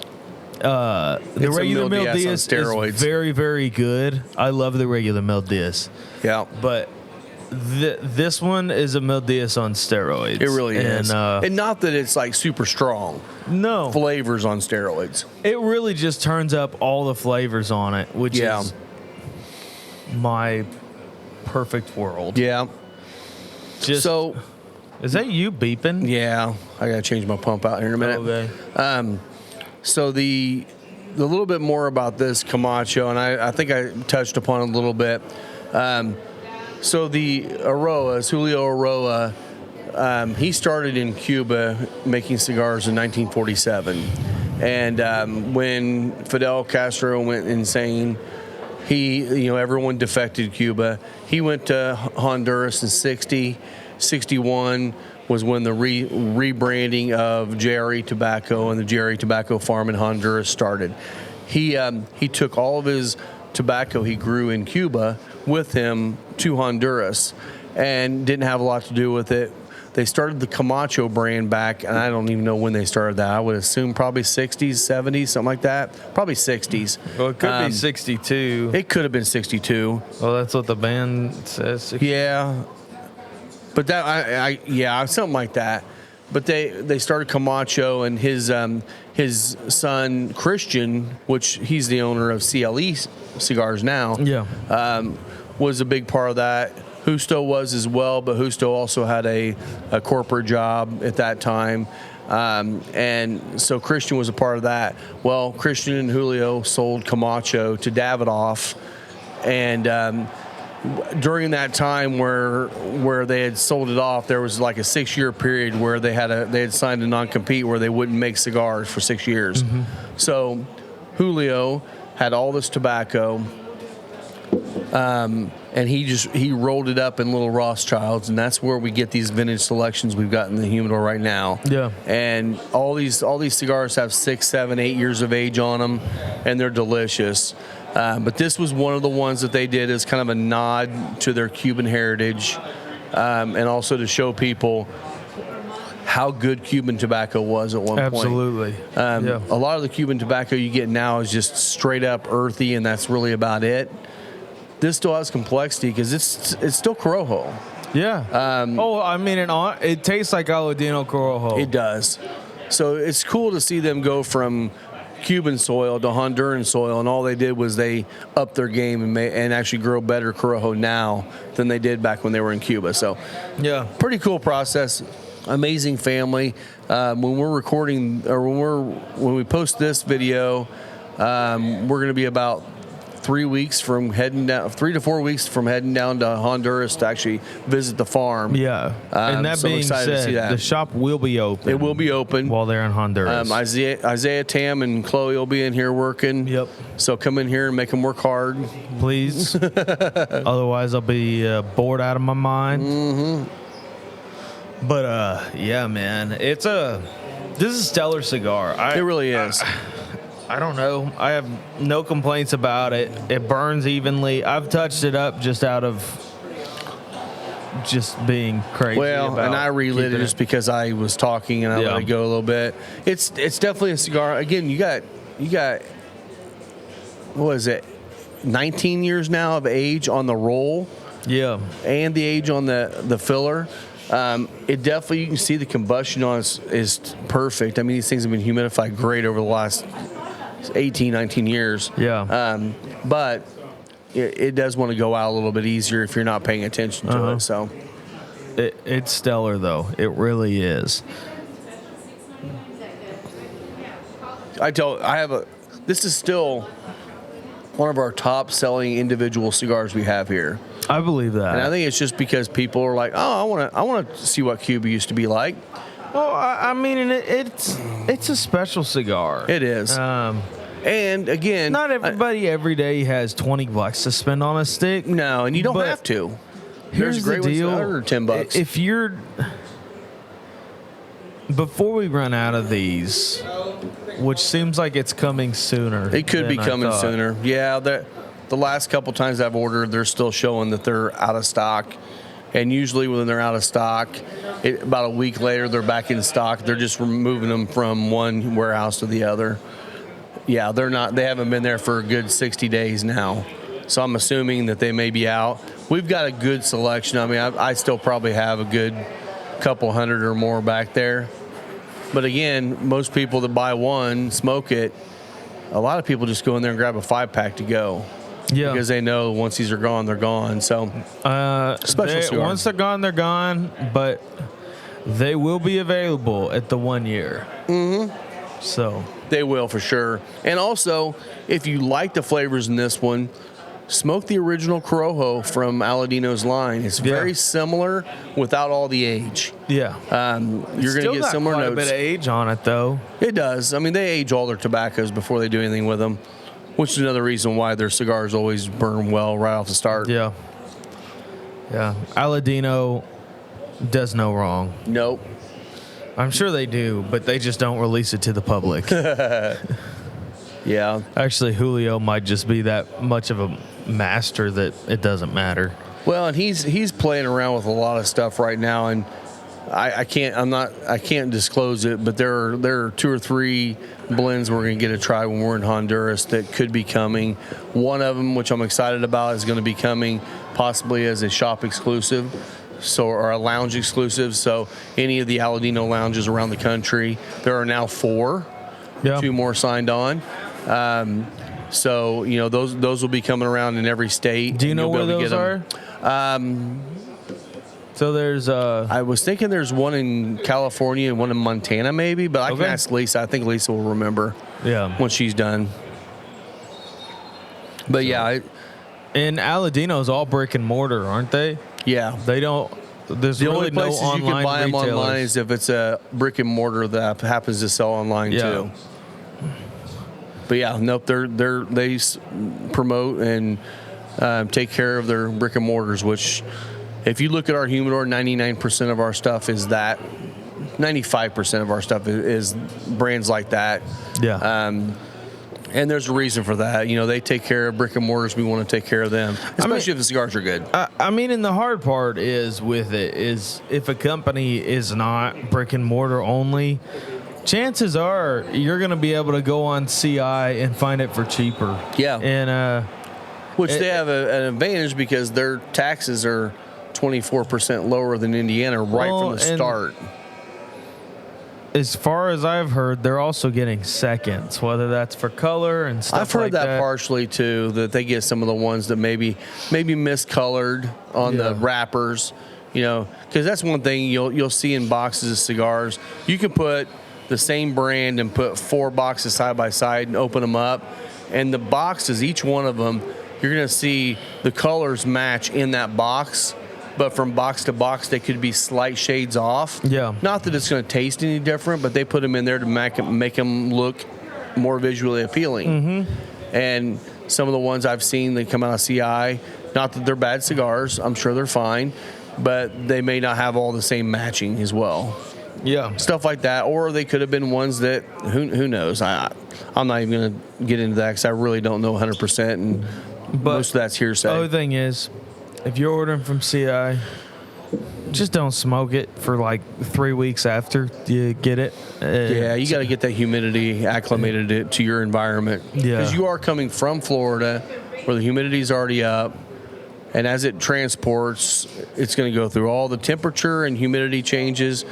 the It's a regular Mil Mil Diaz on Diaz steroids. is very, very good. I love the regular Mil Diaz. Yeah. But this one is a Mil Diaz on steroids. It really is. And And not that it's like super strong. no, Flavors on steroids. it really just turns up all the flavors on it, which Yeah. is my perfect world. Yeah. Just, So, is that you beeping? yeah, I got to change my pump out here in a minute. Okay. So the little bit more about this Camacho, and I think I touched upon it a little bit. So the Aroas, Julio Aroa, he started in Cuba making cigars in 1947. And when Fidel Castro went insane, everyone defected Cuba. He went to Honduras in 60, 61 was when the rebranding of Jerry Tobacco and the Jerry Tobacco Farm in Honduras started. He took all of his tobacco he grew in Cuba with him to Honduras and didn't have a lot to do with it. They started the Camacho brand back, and I don't even know when they started that. I would assume probably 60s, 70s, something like that. Probably 60s. Well, it could be 62. It could have been 62. Well, that's what the band says. Yeah. But that, something like that. But they started Camacho, and his son Christian, which he's the owner of CLE Cigars now, was a big part of that. Justo was as well, but Justo also had a corporate job at that time. And so Christian was a part of that. Well, Christian and Julio sold Camacho to Davidoff, and during that time where they had sold it off, there was like a 6-year period where they had signed a non-compete where they wouldn't make cigars for 6 years. Mm-hmm. So Julio had all this tobacco, and he rolled it up in little Rothschilds, and that's where we get these vintage selections we've got in the humidor right now. Yeah. And all these cigars have 6, 7, 8 years of age on them, and they're delicious. But this was one of the ones that they did as kind of a nod to their Cuban heritage, and also to show people how good Cuban tobacco was at one point. Absolutely. A lot of the Cuban tobacco you get now is just straight up earthy, and that's really about it. This still has complexity because it's still Corojo. Yeah. I mean, it tastes like Aladino Corojo. It does. So it's cool to see them go from Cuban soil to Honduran soil, and all they did was they upped their game and actually grow better Corojo now than they did back when they were in Cuba. So, yeah, pretty cool process. Amazing family. When we're recording, or when we post this video, we're going to be about 3 weeks from heading down, 3 to 4 weeks from heading down to Honduras to actually visit the farm. Yeah. And that so I'm being excited to see said, that. the shop will be open. It will be open. while they're in Honduras. Isaiah, Tam, and Chloe will be in here working. Yep. So come in here and make them work hard. Please. Otherwise, I'll be bored out of my mind. Mm-hmm. But yeah, man, this is a stellar cigar. It really is. I don't know. I have no complaints about it. It burns evenly. I've touched it up just out of just being crazy. Well, and I relit it just because I was talking and I let it go a little bit. It's definitely a cigar. Again, you got what is it? 19 years now of age on the roll. Yeah. And the age on the filler. It definitely, you can see the combustion on it is perfect. I mean, these things have been humidified great over the last 18, 19 years. Yeah. But it does want to go out a little bit easier if you're not paying attention to it. So it's stellar, though. It really is. This is still one of our top selling individual cigars we have here. I believe that. And I think it's just because people are like, oh, I want to see what Cuba used to be like. Well, I mean, it's a special cigar. It is. And again, Not everybody every day has $20 to spend on a stick. No, and you don't have to. Here's There's great the ones deal: that are $10. If you're before we run out of these, which seems like it's coming sooner. It could be than I coming thought. sooner. Yeah, the last couple times I've ordered, they're still showing that they're out of stock. And usually when they're out of stock, about a week later, they're back in stock. They're just removing them from one warehouse to the other. Yeah, they haven't been there for a good 60 days now. So I'm assuming that they may be out. We've got a good selection. I mean, I still probably have a good couple hundred or more back there. But again, most people that buy one, smoke it, a lot of people just go in there and grab a 5-pack to go. Yeah. Because they know once these are gone, they're gone. So special cigar. Once they're gone, they're gone. But they will be available at the 1 year. Mm-hmm. So they will for sure. And also, if you like the flavors in this one, smoke the original Corojo from Aladino's line. It's very similar without all the age. Yeah. You're going to get similar quite notes. a bit of age on it, though. It does. I mean, they age all their tobaccos before they do anything with them, which is another reason why their cigars always burn well right off the start. Yeah. Yeah. Aladino does no wrong. Nope. I'm sure they do, but they just don't release it to the public. Yeah. Actually, Julio might just be that much of a master that it doesn't matter. Well, and he's playing around with a lot of stuff right now, and I can't disclose it, but there are 2 or 3 blends we're going to get to try when we're in Honduras that could be coming. One of them, which I'm excited about, is going to be coming possibly as a shop exclusive, or a lounge exclusive. So any of the Aladino lounges around the country, there are now 4, 2 more signed on. So those will be coming around in every state. Do you know where those are? So there's I was thinking there's one in California and one in Montana maybe, but I can ask Lisa. I think Lisa will remember. Yeah. When she's done. But and Aladino's all brick and mortar, aren't they? Yeah. They don't. There's the really only places no you can buy them retailers. online is if it's a brick and mortar that happens to sell online too. But yeah, nope. They promote and take care of their brick and mortars. Which, if you look at our humidor, 99% of our stuff is that. 95% of our stuff is brands like that. Yeah. And there's a reason for that. They take care of brick and mortars. We want to take care of them, especially if the cigars are good. I mean, and the hard part is with it is if a company is not brick and mortar only, chances are you're going to be able to go on CI and find it for cheaper. Yeah. And which they have an advantage because their taxes are 24% lower than Indiana right from the start. As far as I've heard, they're also getting seconds, whether that's for color and stuff like that. I've heard that partially, too, that they get some of the ones that maybe miscolored on the wrappers, because that's one thing you'll see in boxes of cigars. You can put the same brand and put 4 boxes side by side and open them up, And the boxes, each one of them, you're going to see the colors match in that box, but from box to box, they could be slight shades off. Yeah. Not that it's going to taste any different, but they put them in there to make them look more visually appealing. Mm-hmm. And some of the ones I've seen that come out of CI, not that they're bad cigars, I'm sure they're fine, but they may not have all the same matching as well. Yeah. Stuff like that. Or they could have been ones that, who knows? I'm not even going to get into that because I really don't know 100%, and most of that's hearsay. The other thing is, if you're ordering from CI, just don't smoke it for like 3 weeks after you get it. Yeah, you got to get that humidity acclimated to your environment. Yeah. Because you are coming from Florida where the humidity is already up. And as it transports, it's going to go through all the temperature and humidity changes.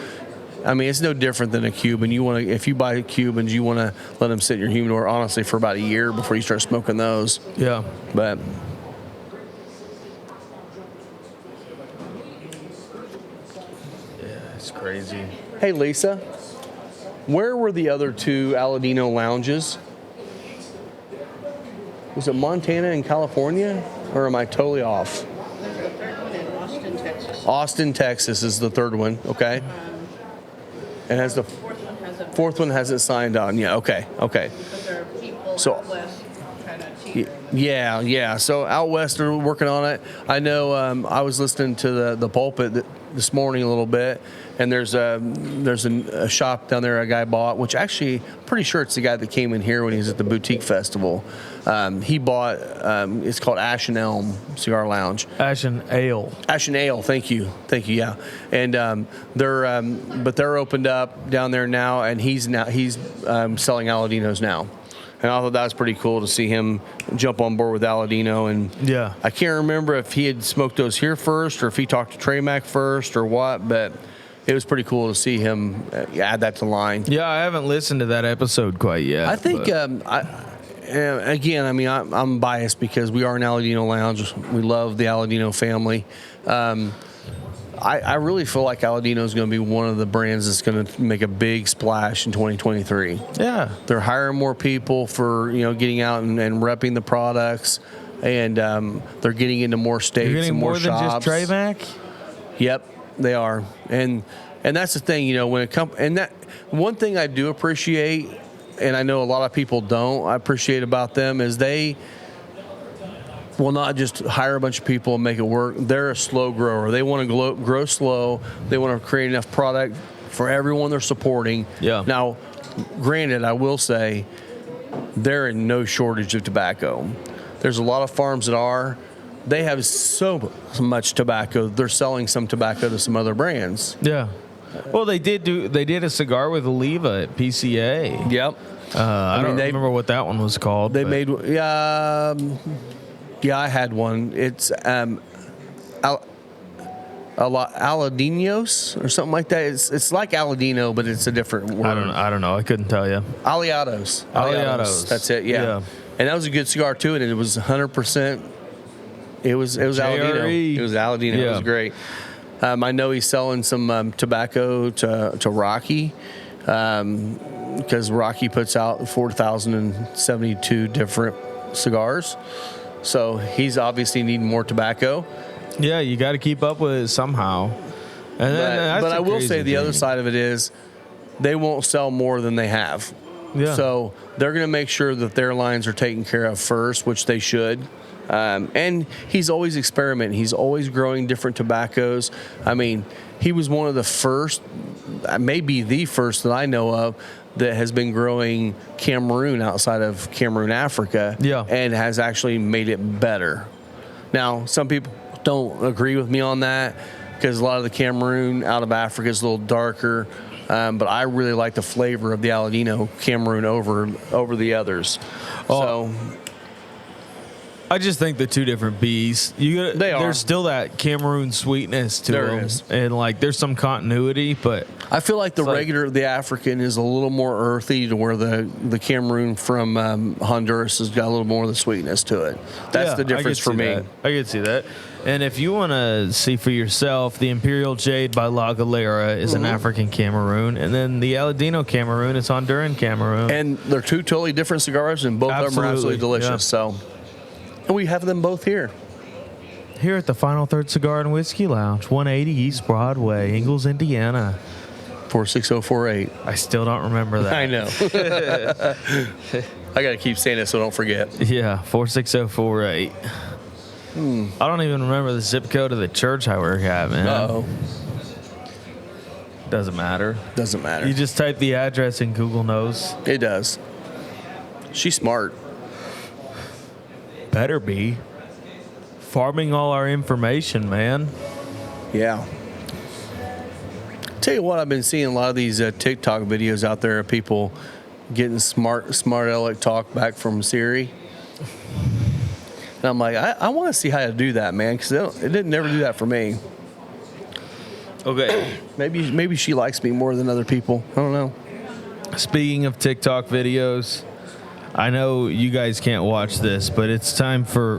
I mean, it's no different than a Cuban. If you buy Cubans, you want to let them sit in your humidor, honestly, for about a year before you start smoking those. Yeah. But It's crazy. hey, Lisa, where were the other two Aladino lounges? Was it Montana and California, or am I totally off? There's a third one in Austin, Texas. Austin, Texas is the third one. Okay. And has the fourth one hasn't signed on. Yeah. Okay. Okay. But there are people So- out west kind of cheaper. Yeah. So out west are working on it. I know. I was listening to the pulpit this morning a little bit, and there's a shop down there a guy bought, which actually pretty sure it's the guy that came in here when he was at the boutique festival. He bought. It's called Ash and Elm Cigar Lounge. Ash and Ale. Ash and Ale, thank you, yeah. And they're opened up down there now, and he's selling Aladinos now. And I thought that was pretty cool to see him jump on board with Aladino. And Yeah. I can't remember if he had smoked those here first or if he talked to Trey Mac first or what, but it was pretty cool to see him add that to line. Yeah, I haven't listened to that episode quite yet. I think, but- again, I mean, I'm biased because we are an Aladino Lounge. We love the Aladino family. I really feel like Aladino is going to be one of the brands that's going to make a big splash in 2023. yeah. They're hiring more people for getting out and repping the products, and they're getting into more states You're getting and more more than shops. just Trey Mac? Yep, they are, and that's the thing, when it comes. And that one thing I do appreciate, and I know a lot of people don't, I appreciate about them is they will not just hire a bunch of people and make it work. They're a slow grower. They want to grow slow. They want to create enough product for everyone they're supporting. Yeah. Now, granted, I will say they're in no shortage of tobacco. There's a lot of farms that are. They have so much tobacco. They're selling some tobacco to some other brands. Yeah. Well, they did a cigar with Oliva at PCA. Yep. I don't remember what that one was called. They but- made, I had one. It's Aladinos or something like that. It's like Aladino, but it's a different word. I don't know. I couldn't tell you. Aliados. Aliados. That's it. Yeah. Yeah. And that was a good cigar too, and it was 100%. It was Aladino. JRE. It was Aladino. It Yeah. was great. I know he's selling some tobacco to Rocky, because Rocky puts out 4,072 different cigars. So he's obviously needing more tobacco. Yeah, you got to keep up with it somehow. And then But I will say the other side of it is they won't sell more than they have. Yeah. So they're going to make sure that their lines are taken care of first, which they should. And he's always experimenting. He's always growing different tobaccos. I mean, he was one of the first, maybe the first that I know of, that has been growing Cameroon outside of Cameroon, Africa, Yeah. and has actually made it better. Now, some people don't agree with me on that because a lot of the Cameroon out of Africa is a little darker, but I really like the flavor of the Aladino Cameroon over the others. So I just think they're two different beasts. They are. There's still that Cameroon sweetness to There them, is. and like there's some continuity, but I feel like the like- the African is a little more earthy, to where the Cameroon from Honduras has got a little more of the sweetness to it. That's yeah, the difference for me. I could see that. And if you want to see for yourself, the Imperial Jade by La Galera is an African Cameroon, and then the Aladino Cameroon is Honduran Cameroon. And they're two totally different cigars, and both of them are absolutely delicious. Yeah. So, and we have them both here. Here at the Final Third Cigar and Whiskey Lounge, 180 East Broadway, Ingalls, Indiana. 46048. I still don't remember that. I know. I got to keep saying it so don't forget. Yeah, 46048. I don't even remember the zip code of the church I work at, man. Uh-oh. Doesn't matter. Doesn't matter. You just type the address and Google knows. It does. She's smart. Better be. Farming all our information, man. Yeah. Tell you what, I've been seeing a lot of these TikTok videos out there of people getting smart aleck talk back from Siri. And I'm like, I want to see how to do that, man, because it didn't never do that for me. Okay. Maybe she likes me more than other people. I don't know. Speaking of TikTok videos, I know you guys can't watch this, but it's time for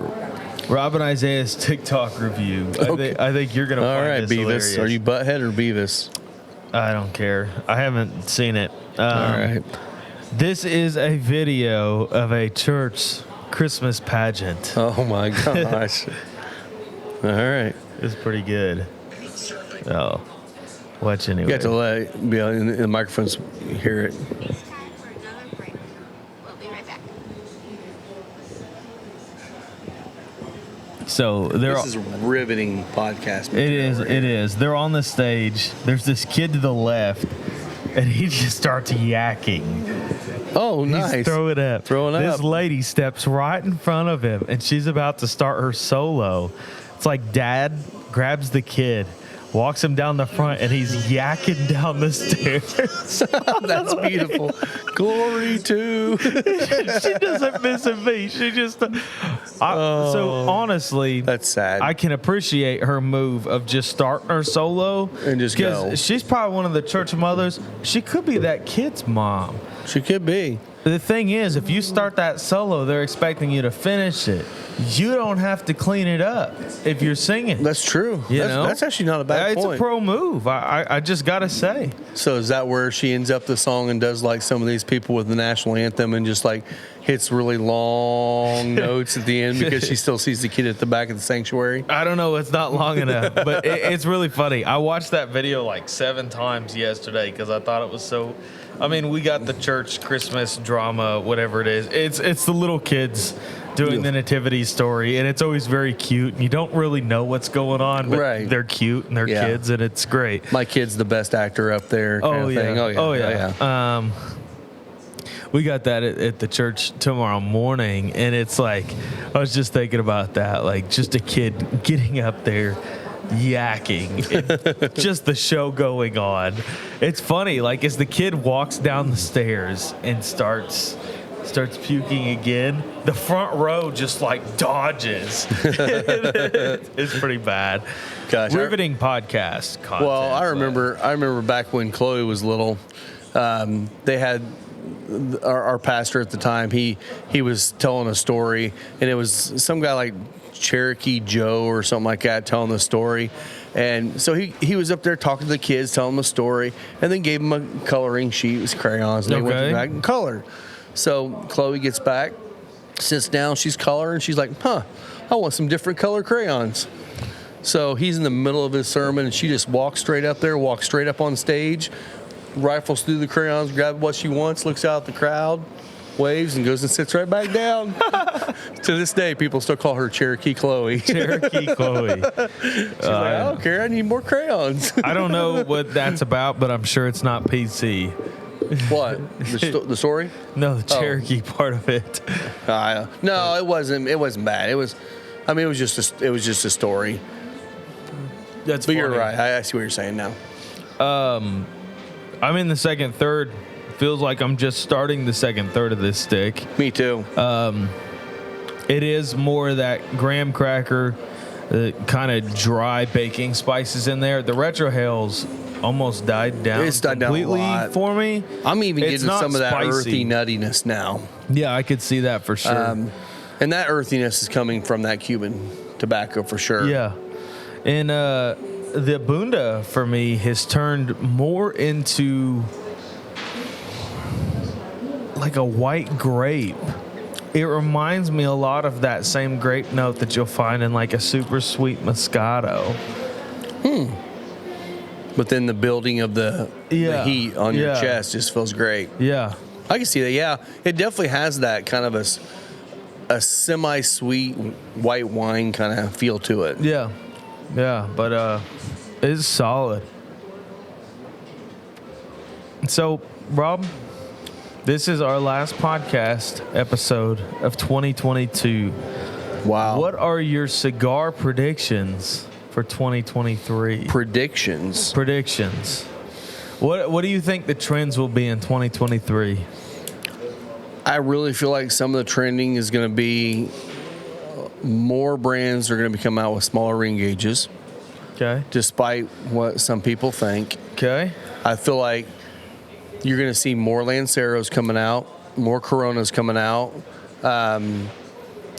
Rob and Isaiah's TikTok review. Okay. I think you're going to All find right, this Beavis. hilarious. Are you Butthead or Beavis? I don't care. I haven't seen it. All right. This is a video of a church Christmas pageant. Oh, my gosh. All right. It's pretty good. Oh, watch anyway. You got to let be in the microphones hear it. For another break. We'll be right back. So This is riveting podcast. It is. It is. They're on the stage. There's this kid to the left, and he just starts yakking. Oh, nice. He's throwing up. Throwing This up. lady steps right in front of him, and she's about to start her solo. It's like Dad grabs the kid, walks him down the front, and he's yakking down the stairs. That's beautiful. Glory to. She doesn't miss a beat. She just. So honestly, That's sad. I can appreciate her move of just starting her solo And just go. because she's probably one of the church mothers. She could be that kid's mom. She could be. The thing is, if you start that solo, they're expecting you to finish it. You don't have to clean it up if you're singing. That's true. That's actually not a bad It's point. a pro move. I just got to say. So is that where she ends up the song and does like some of these people with the national anthem and just like hits really long notes at the end because she still sees the kid at the back of the sanctuary? I don't know. It's not long enough, but it's really funny. I watched that video like 7 times yesterday because I thought it was so. I mean, we got the church Christmas drama, whatever it is. It's the little kids doing the nativity story, and it's always very cute. And you don't really know what's going on, but Right. they're cute and they're kids, and it's great. My kid's the best actor up there. Kind of thing. Oh yeah. We got that at the church tomorrow morning, and it's like I was just thinking about that, like just a kid getting up there yakking, and just the show going on. It's funny, like as the kid walks down the stairs and starts puking again, the front row just like dodges. It's pretty bad. Gosh, Riveting podcast content. Well, I remember back when Chloe was little, they had our pastor at the time. He was telling a story, and it was some guy like Cherokee Joe or something like that telling the story. And so he was up there talking to the kids, telling them a story, and then gave them a coloring sheet with crayons, and they went back and colored. So Chloe gets back, sits down, she's coloring, she's like, I want some different color crayons. So he's in the middle of his sermon, and she just walks straight up there, walks straight up on stage, rifles through the crayons, grabs what she wants, looks out at the crowd, waves, and goes and sits right back down. To this day, people still call her Cherokee Chloe. Cherokee Chloe. She's like, I don't care, I need more crayons. I don't know what that's about, but I'm sure it's not PC. What? The story? No, the Cherokee part of it. No, it wasn't. It wasn't bad. It was just a story. That's But you're funny. right. I see what you're saying now. I'm in the second third. Feels like I'm just starting the second third of this stick. Me too. It is more of that graham cracker, kind of dry baking spices in there. The retrohales almost died down. It's died down a completely lot. for me. I'm even It's getting not some of that spicy. earthy nuttiness now. Yeah, I could see that for sure. And that earthiness is coming from that Cuban tobacco for sure. Yeah. And the Abunda for me has turned more into like a white grape. It reminds me a lot of that same grape note that you'll find in like a super sweet Moscato. But then the building of the heat on your chest just feels great. Yeah. I can see that. Yeah, it definitely has that kind of a semi-sweet white wine kind of feel to it. Yeah. Yeah. But it's solid. So, Rob, this is our last podcast episode of 2022. Wow. What are your cigar predictions for 2023? Predictions? What do you think the trends will be in 2023? I really feel like some of the trending is going to be more brands are going to be coming out with smaller ring gauges, Okay. despite what some people think. Okay. I feel like you're going to see more Lanceros coming out, more Coronas coming out. And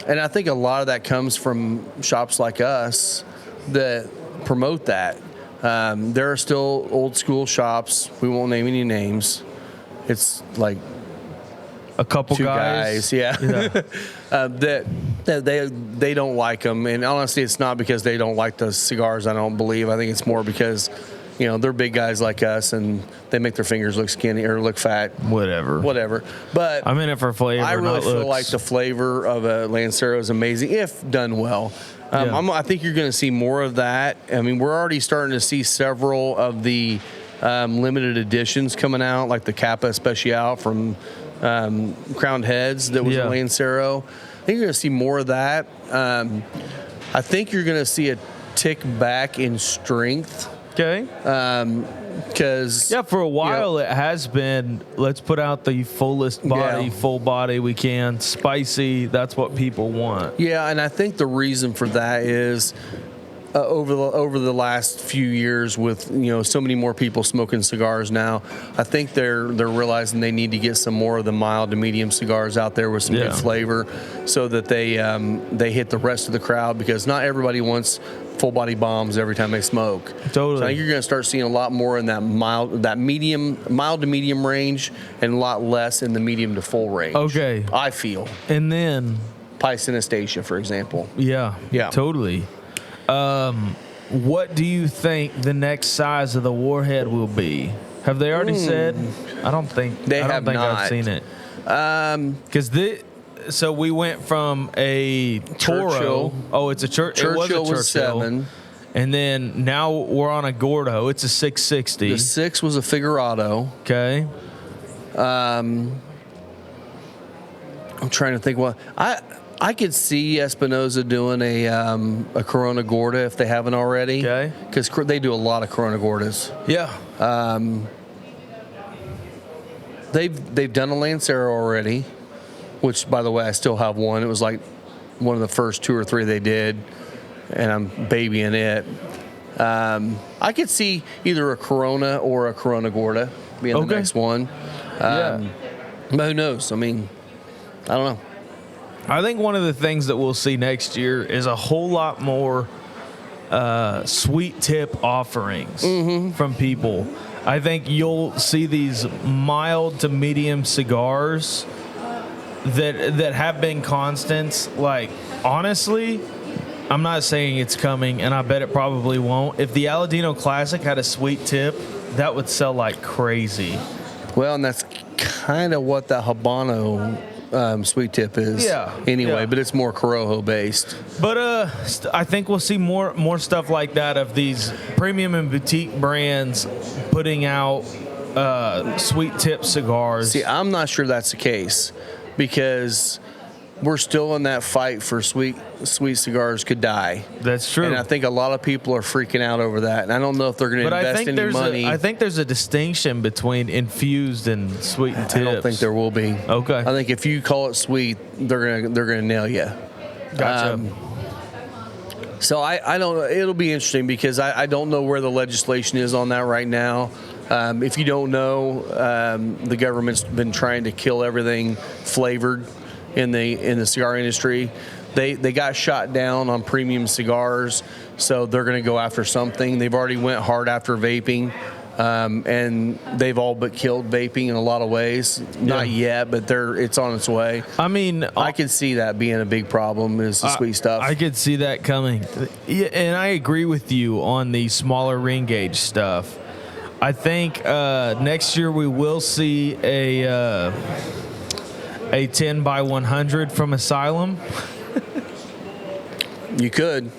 I think a lot of that comes from shops like us that promote that. There are still old school shops. We won't name any names. It's like A couple two guys. yeah. that they don't like them. And honestly, it's not because they don't like the cigars, I don't believe. I think it's more because, you know, they're big guys like us and they make their fingers look skinny or look fat. Whatever. But I'm in it for flavor. I really not feel looks. like the flavor of a Lancero is amazing if done well. Yeah. I think you're going to see more of that. I mean, we're already starting to see several of the limited editions coming out, like the Capa Especial from Crowned Heads that was a Lancero. I think you're going to see more of that. I think you're going to see a tick back in strength. Okay. Because For a while it has been, let's put out the fullest body, full body we can, spicy. That's what people want. Yeah, and I think the reason for that is over the last few years, with so many more people smoking cigars now, I think they're realizing they need to get some more of the mild to medium cigars out there with some good flavor, so that they hit the rest of the crowd, because not everybody wants full body bombs every time they smoke. Totally. So I think you're going to start seeing a lot more in that mild to medium range, and a lot less in the medium to full range. Okay. I feel. And then Pice Anastasia, for example. Yeah. Totally. What do you think the next size of the Warhead will be? Have they already said? I don't think not. I've seen it. Because so we went from a Toro. Churchill. Oh, it's a Churchill. It was a Churchill. Was 7. And then now we're on a Gordo. It's a 660. The 6 was a Figurado. Okay. I'm trying to think what I could see Espinosa doing a Corona Gorda if they haven't already. Okay. Because they do a lot of Corona Gordas. Yeah. They've done a Lancero already, which, by the way, I still have one. It was like one of the first 2 or 3 they did, and I'm babying it. I could see either a Corona or a Corona Gorda being the next one. But who knows? I mean, I don't know. I think one of the things that we'll see next year is a whole lot more sweet tip offerings from people. I think you'll see these mild to medium cigars that have been constants. Like, honestly, I'm not saying it's coming, and I bet it probably won't. If the Aladino Classic had a sweet tip, that would sell like crazy. Well, and that's kind of what the Habano sweet tip is. Anyway, but it's more Corojo based. But I think we'll see more stuff like that, of these premium and boutique brands putting out sweet tip cigars. See, I'm not sure that's the case, because we're still in that fight for sweet cigars could die. That's true. And I think a lot of people are freaking out over that. And I don't know if they're going to invest any money. I think there's a distinction between infused and sweetened tips. I don't think there will be. Okay. I think if you call it sweet, they're gonna nail you. Gotcha. So I don't know. It'll be interesting, because I don't know where the legislation is on that right now. If you don't know, the government's been trying to kill everything flavored in the cigar industry. they got shot down on premium cigars, so they're going to go after something. They've already went hard after vaping. And they've all but killed vaping in a lot of ways. Not yet, but it's on its way. I mean, I could see that being a big problem is the sweet stuff. I could see that coming. Yeah, and I agree with you on the smaller ring gauge stuff. I think next year we will see a 10 by 100 from Asylum. You could.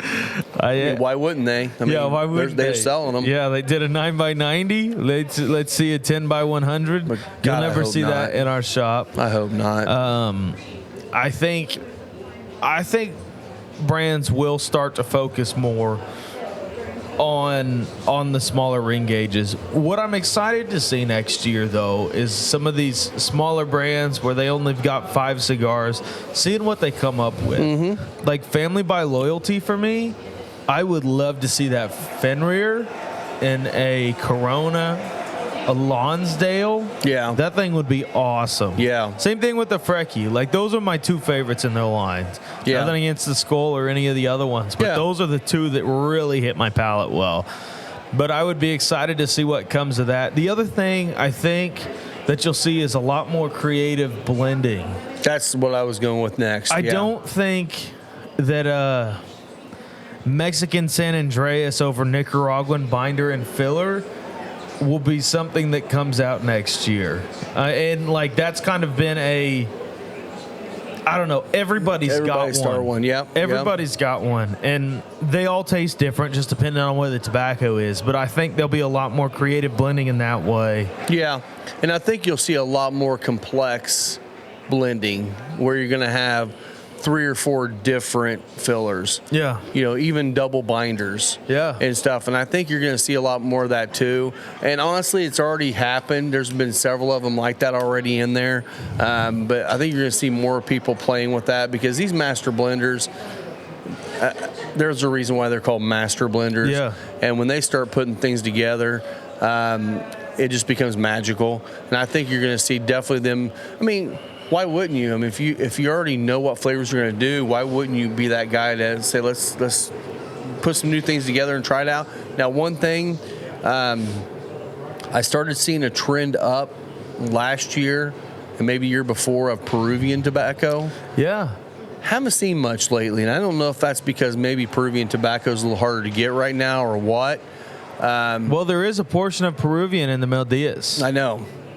Why wouldn't they? I mean, why wouldn't they're selling them. Yeah, they did a 9 by 90. Let's see a 10 by 100. But You'll God, never I hope see not. that in our shop. I hope not. I think brands will start to focus more on the smaller ring gauges. What I'm excited to see next year, though, is some of these smaller brands where they only got 5 cigars, seeing what they come up with. Mm-hmm. Like Family by Loyalty for me, I would love to see that Fenrir in a Corona, a Lonsdale. Yeah. That thing would be awesome. Yeah. Same thing with the Frecky. Like, those are my 2 favorites in their lines. Yeah. Nothing against the Skull or any of the other ones, but those are the 2 that really hit my palate well. But I would be excited to see what comes of that. The other thing I think that you'll see is a lot more creative blending. That's what I was going with next. I don't think that Mexican San Andreas over Nicaraguan binder and filler will be something that comes out next year. And like that's kind of been I don't know, everybody's got start one. Yep. Everybody's got one. And they all taste different just depending on where the tobacco is. But I think there'll be a lot more creative blending in that way. Yeah. And I think you'll see a lot more complex blending where you're going to have 3 or 4 different fillers. Yeah. You know, even double binders. Yeah. And stuff. And I think you're going to see a lot more of that too. And honestly, it's already happened. There's been several of them like that already in there. But I think you're going to see more people playing with that because these master blenders, there's a reason why they're called master blenders. Yeah. And when they start putting things together, it just becomes magical. And I think you're going to see definitely them. I mean, why wouldn't you? I mean, if you already know what flavors you're going to do, why wouldn't you be that guy to say, let's put some new things together and try it out? Now, one thing, I started seeing a trend up last year and maybe year before of Peruvian tobacco. Yeah. Haven't seen much lately, and I don't know if that's because maybe Peruvian tobacco is a little harder to get right now or what. Well, there is a portion of Peruvian in the Mel Diaz.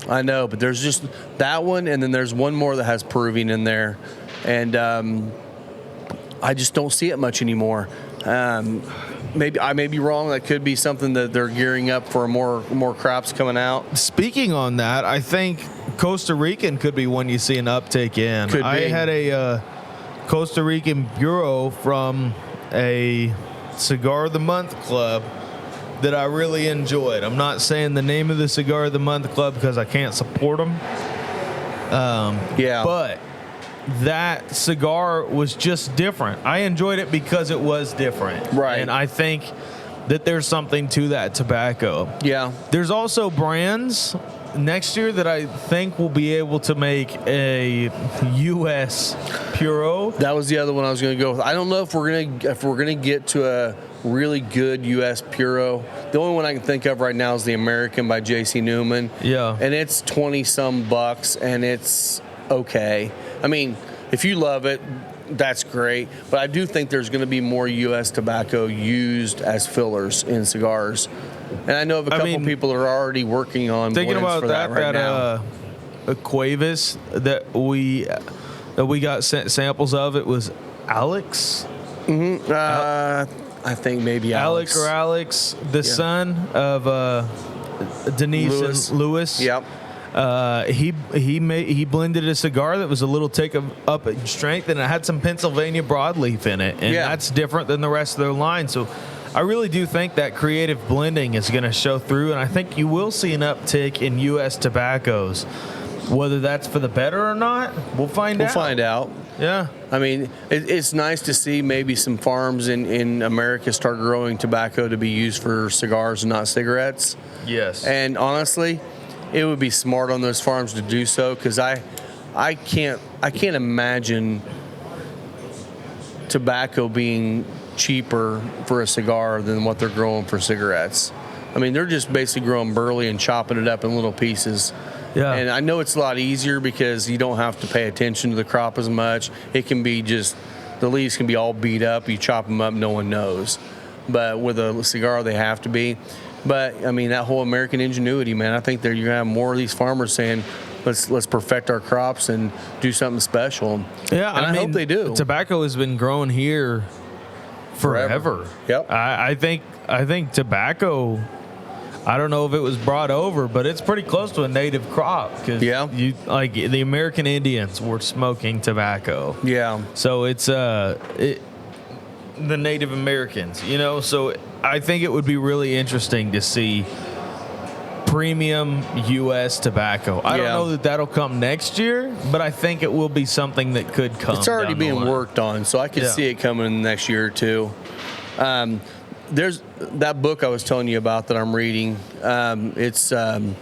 I know, but there's just that one, and then there's one more that has Peruvian in there, and I just don't see it much anymore. Maybe I may be wrong. That could be something that they're gearing up for more crops coming out. Speaking on that, I think Costa Rican could be one you see an uptake in. Could be. I had a Costa Rican Bureau from a Cigar of the Month club that I really enjoyed. I'm not saying the name of the Cigar of the Month club because I can't support them. But that cigar was just different. I enjoyed it because it was different. Right. And I think that there's something to that tobacco. Yeah. There's also brands next year that I think will be able to make a U.S. Puro. That was the other one I was going to go with. I don't know if we're gonna get to a really good U.S. Puro. The only one I can think of right now is the American by J.C. Newman. Yeah. And it's $20-some bucks, and it's okay. I mean, if you love it, that's great. But I do think there's going to be more U.S. tobacco used as fillers in cigars. And I know of a couple people that are already working on thinking blends about for that right now. A Cuevas that we got sent samples of. It was Alex. I think maybe Alex. Alex, the son of Denise and Lewis. Yep. He blended a cigar that was a little take up in strength, and it had some Pennsylvania broadleaf in it, and that's different than the rest of their line. So I really do think that creative blending is going to show through, and I think you will see an uptick in U.S. tobaccos. Whether that's for the better or not, we'll find out. We'll find out. Yeah. I mean, it's nice to see maybe some farms in America start growing tobacco to be used for cigars and not cigarettes. Yes. And honestly, it would be smart on those farms to do so because I can't imagine tobacco being cheaper for a cigar than what they're growing for cigarettes. I mean, they're just basically growing burley and chopping it up in little pieces. Yeah. And I know it's a lot easier because you don't have to pay attention to the crop as much. It can be just, the leaves can be all beat up. You chop them up, no one knows. But with a cigar, they have to be. But, I mean, that whole American ingenuity, man, I think you're going to have more of these farmers saying, let's perfect our crops and do something special. Yeah, and I hope they do. Tobacco has been grown here forever. Yep. I think tobacco, I don't know if it was brought over, but it's pretty close to a native crop because you like the American Indians were smoking tobacco. Yeah. So it's the Native Americans, you know. So I think it would be really interesting to see premium U.S. tobacco. I don't know that that'll come next year, but I think it will be something that could come. It's already being worked on, so I could see it coming in the next year or two. There's that book I was telling you about that I'm reading. It's the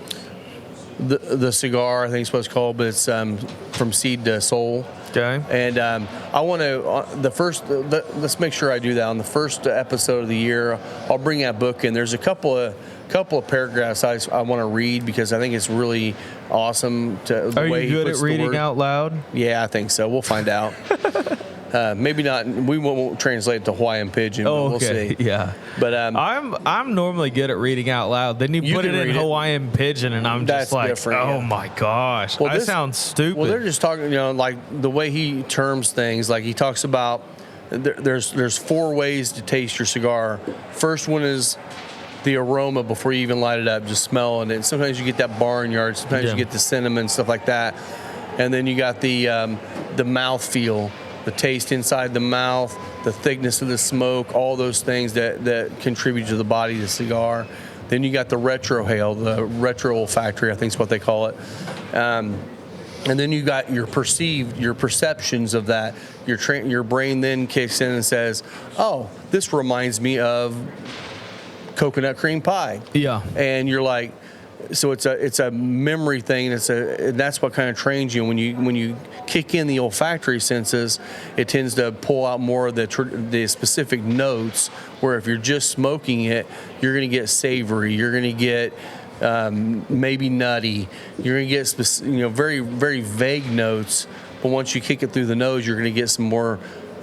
cigar, I think it's what it's called, but it's From Seed to Soul. Okay. And I want to let's make sure I do that on the first episode of the year. I'll bring that book in. There's a couple of paragraphs I want to read because I think it's really awesome. Are you good at reading out loud? Yeah, I think so. We'll find out. Maybe not. We won't translate it to Hawaiian Pidgin. But we'll see. Yeah. But I'm normally good at reading out loud. Then you put it in Hawaiian Pidgin, and I'm just like, oh my gosh, that sounds stupid. Well, they're just talking, like the way he terms things. Like he talks about there's 4 ways to taste your cigar. First one is the aroma before you even light it up, just smelling it. Sometimes you get that barnyard. Sometimes you get the cinnamon, stuff like that. And then you got the mouth feel, the taste inside the mouth, the thickness of the smoke, all those things that contribute to the body of the cigar. Then you got the retrohale, the retro olfactory, I think is what they call it. And then you got your perceptions of that. Your brain then kicks in and says, oh, this reminds me of coconut cream pie. Yeah. And you're like, so it's a memory thing. And that's what kind of trains you. When you kick in the olfactory senses, it tends to pull out more of the specific notes. Where if you're just smoking it, you're going to get savory. You're going to get maybe nutty. You're going to get very very vague notes. But once you kick it through the nose, you're going to get some more.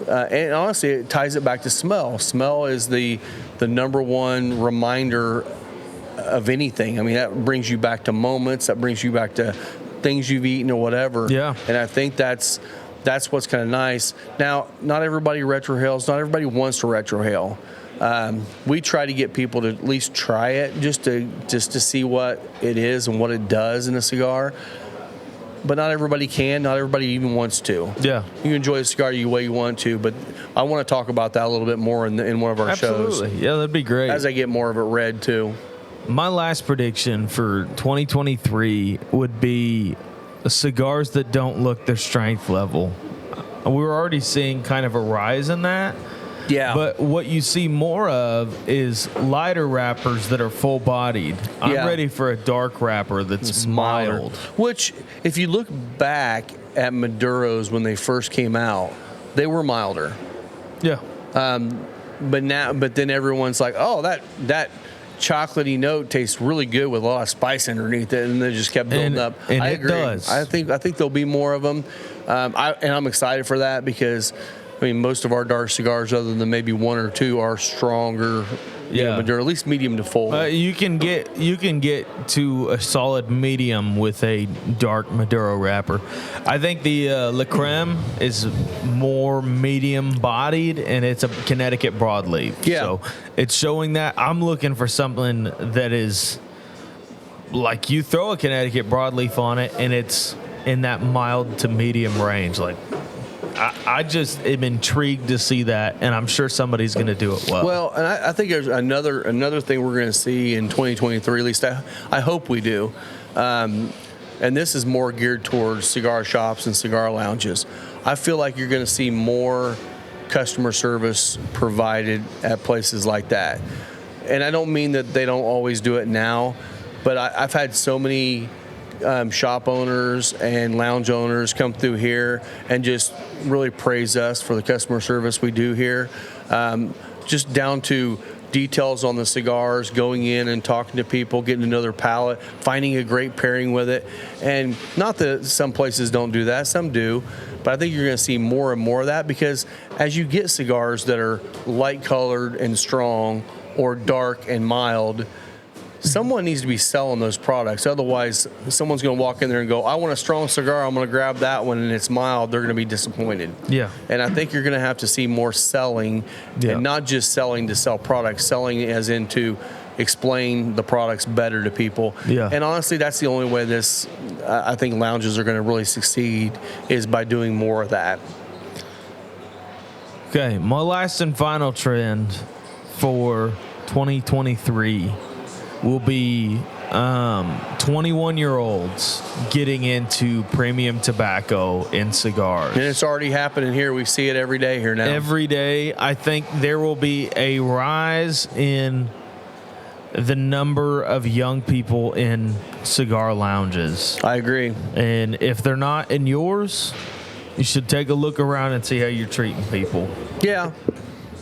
And honestly, it ties it back to smell. Smell is the number one reminder of anything. I mean, that brings you back to moments. That brings you back to things you've eaten or whatever. Yeah. And I think that's what's kind of nice. Now, not everybody retrohales. Not everybody wants to retrohale. We try to get people to at least try it just to see what it is and what it does in a cigar. But not everybody can. Not everybody even wants to. Yeah. You enjoy a cigar the way you want to, but I want to talk about that a little bit more in one of our shows. Absolutely. Yeah, that'd be great. As I get more of it read, too. My last prediction for 2023 would be cigars that don't look their strength level. We're already seeing kind of a rise in that. Yeah. But what you see more of is lighter wrappers that are full-bodied. I'm ready for a dark wrapper that's mild. Which, if you look back at Maduros when they first came out, they were milder. Yeah. But then everyone's like, oh, that chocolatey note tastes really good with a lot of spice underneath it, and they just kept building up. And I it agree. does. I think there'll be more of them, and I'm excited for that because, I mean, most of our dark cigars, other than maybe 1 or 2, are stronger. Maduro, at least medium to full. You can get to a solid medium with a dark Maduro wrapper. I think the La Creme is more medium bodied, and it's a Connecticut broadleaf. Yeah. So it's showing that. I'm looking for something that is like you throw a Connecticut broadleaf on it, and it's in that mild to medium range. Like, I just am intrigued to see that, and I'm sure somebody's going to do it well. Well, and I think there's another thing we're going to see in 2023, at least I hope we do, and this is more geared towards cigar shops and cigar lounges. I feel like you're going to see more customer service provided at places like that. And I don't mean that they don't always do it now, but I've had so many shop owners and lounge owners come through here and just really praise us for the customer service we do here. Just down to details on the cigars, going in and talking to people, getting to know their palate, finding a great pairing with it. And not that some places don't do that, some do, but I think you're going to see more and more of that, because as you get cigars that are light colored and strong or dark and mild, someone needs to be selling those products. Otherwise, someone's going to walk in there and go, I want a strong cigar, I'm going to grab that one, and it's mild. They're going to be disappointed. Yeah. And I think you're going to have to see more selling, and not just selling to sell products, selling as in to explain the products better to people. Yeah. And honestly, that's the only way I think lounges are going to really succeed, is by doing more of that. Okay, my last and final trend for 2023 will be 21-year-olds getting into premium tobacco in cigars. And it's already happening here. We see it every day here now. Every day, I think there will be a rise in the number of young people in cigar lounges. I agree. And if they're not in yours, you should take a look around and see how you're treating people. Yeah.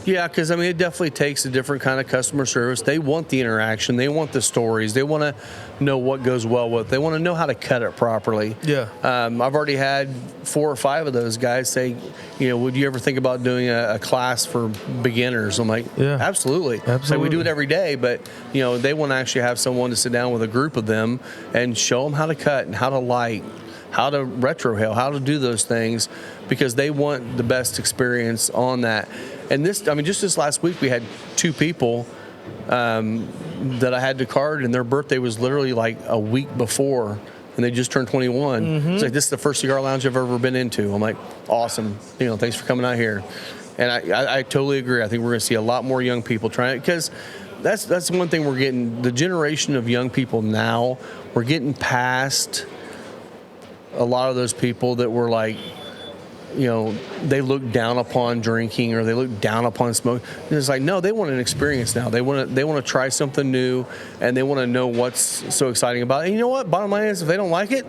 Yeah, because, I mean, it definitely takes a different kind of customer service. They want the interaction. They want the stories. They want to know what goes well with it. They want to know how to cut it properly. Yeah. I've already had 4 or 5 of those guys say, would you ever think about doing a class for beginners? I'm like, yeah, absolutely. Absolutely. Like, we do it every day, but, they want to actually have someone to sit down with a group of them and show them how to cut and how to light, how to retrohale, how to do those things, because they want the best experience on that. And just this last week, we had 2 people that I had to card, and their birthday was literally like a week before, and they just turned 21. Mm-hmm. It's like, this is the first cigar lounge I've ever been into. I'm like, awesome. Thanks for coming out here. And I totally agree. I think we're going to see a lot more young people trying it, because that's one thing we're getting. The generation of young people now, we're getting past a lot of those people that were like, they look down upon drinking, or they look down upon smoking. And it's like, no, they want an experience now. They want to try something new, and they want to know what's so exciting about it. And you know what? Bottom line is, if they don't like it,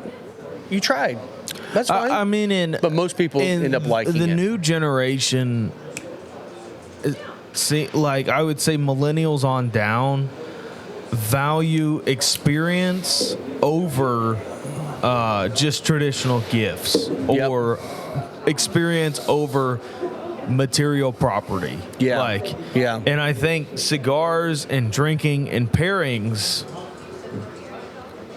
you tried. That's fine. But most people end up liking the it. new generation. I would say millennials on down value experience over just traditional gifts, or experience over material property. And I think cigars and drinking and pairings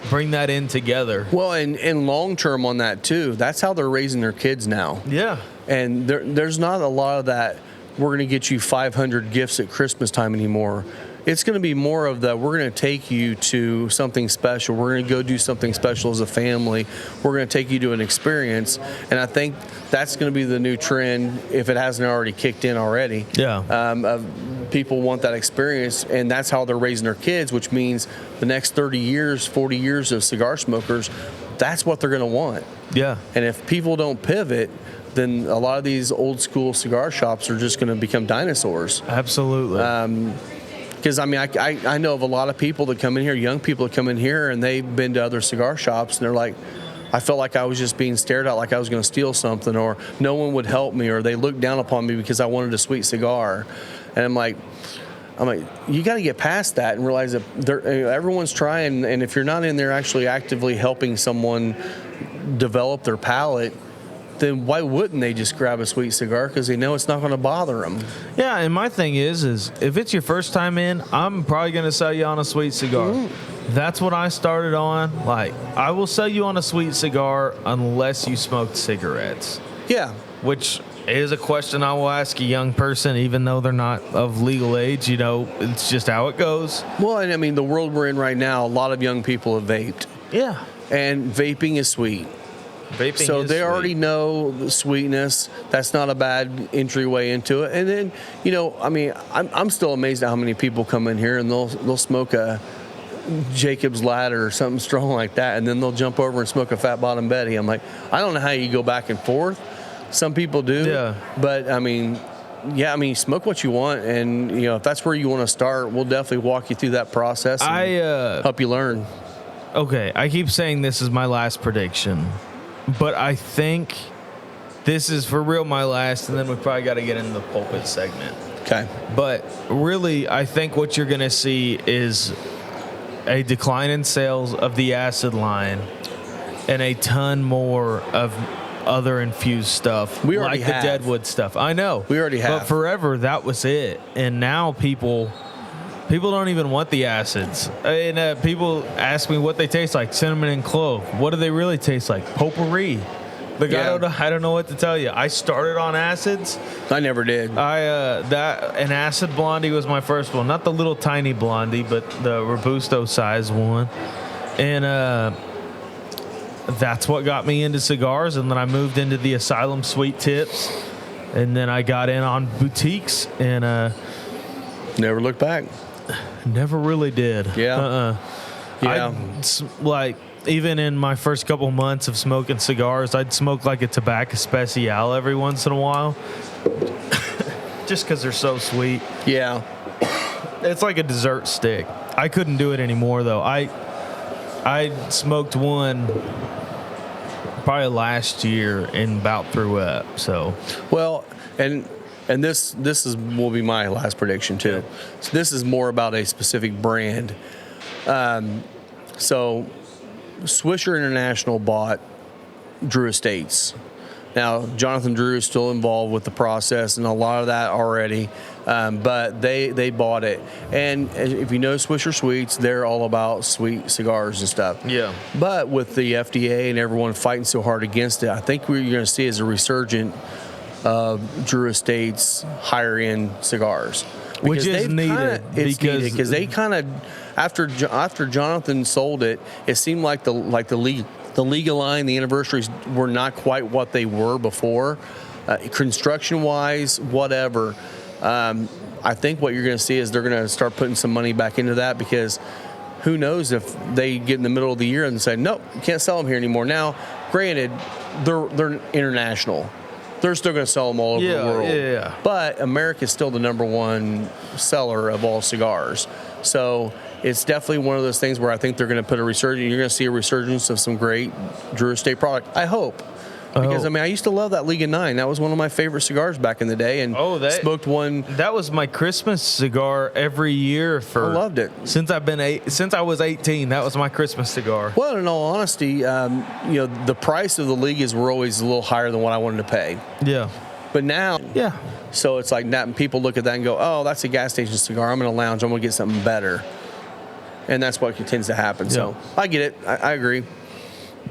bring that in together. Well, and long term on that too. That's how they're raising their kids now. Yeah. And there's not a lot of that, we're going to get you 500 gifts at Christmas time anymore. It's going to be more of we're going to take you to something special. We're going to go do something special as a family. We're going to take you to an experience. And I think that's going to be the new trend, if it hasn't already kicked in already. Yeah. People want that experience, and that's how they're raising their kids, which means the next 30 years, 40 years of cigar smokers, that's what they're going to want. Yeah. And if people don't pivot, then a lot of these old school cigar shops are just going to become dinosaurs. Absolutely. Because, I know of a lot of people that come in here, young people that come in here, and they've been to other cigar shops, and they're like, I felt like I was just being stared at like I was going to steal something, or no one would help me, or they looked down upon me because I wanted a sweet cigar. And I'm like, you got to get past that and realize that everyone's trying, and if you're not in there actually actively helping someone develop their palate, then why wouldn't they just grab a sweet cigar? Because they know it's not going to bother them. Yeah, and my thing is if it's your first time in, I'm probably going to sell you on a sweet cigar. Mm-hmm. That's what I started on. Like, I will sell you on a sweet cigar unless you smoked cigarettes. Yeah. Which is a question I will ask a young person, even though they're not of legal age. It's just how it goes. Well, and the world we're in right now, a lot of young people have vaped. Yeah. And vaping is sweet. So they already know the sweetness. That's not a bad entryway into it. And then, I'm still amazed at how many people come in here and they'll smoke a Jacob's Ladder or something strong like that, and then they'll jump over and smoke a Fat Bottom Betty. I'm like, I don't know how you go back and forth. Some people do. Yeah. But, smoke what you want, and, if that's where you want to start, we'll definitely walk you through that process and help you learn. okay, I keep saying this is my last prediction, but I think this is for real my last, and then we probably got to get into the pulpit segment. Okay. But really, I think what you're going to see is a decline in sales of the acid line and a ton more of other infused stuff, We already like the have. Deadwood stuff. I know. We already have. But forever, that was it. And now people don't even want the acids. And people ask me what they taste like, cinnamon and clove. What do they really taste like? Potpourri. Like, Yeah. I don't know what to tell you. I started on acids. I never did. An acid blondie was my first one, not the little tiny blondie, but the Robusto size one, and that's what got me into cigars. And then I moved into the Asylum Sweet Tips, and then I got in on boutiques, and Never looked back. never really did. Yeah. Yeah. Like, even in my first couple months of smoking cigars, I'd smoke like a tobacco special every once in a while, just because they're so sweet. Yeah. It's like a dessert stick. I couldn't do it anymore, though. I smoked one probably last year and about threw up. So Well, and this will be my last prediction too. So this is more about a specific brand. So Swisher International bought Drew Estates. Now, Jonathan Drew is still involved with the process and a lot of that already, but they bought it. And if you know Swisher Sweets, they're all about sweet cigars and stuff. Yeah. But with the FDA and everyone fighting so hard against it, I think what you're going to see is a resurgence of Drew Estates higher end cigars. Which Because is they've needed, because they kind of after Jonathan sold it, it seemed like the Liga line, the anniversaries were not quite what they were before, construction wise, whatever. I think what you're going to see is they're going to start putting some money back into that, because who knows if they get in the middle of the year and say, nope, you can't sell them here anymore. Now, granted, they're international. They're still going to sell them all over the world. Yeah. But America is still the number one seller of all cigars. So it's definitely one of those things where I think they're going to put a resurgence. You're going to see a resurgence of some great Drew Estate product. I hope. Because, I mean, I used to love that Liga 9. That was one of my favorite cigars back in the day. And smoked one. That was my Christmas cigar every year I loved it. since I was 18. That was my Christmas cigar. Well, in all honesty, the price of the Ligas were always a little higher than what I wanted to pay. Yeah. But now, Yeah. so it's like that, and people look at that and go, oh, that's a gas station cigar. I'm in a lounge. I'm going to get something better. And that's what tends to happen. So I get it. I agree.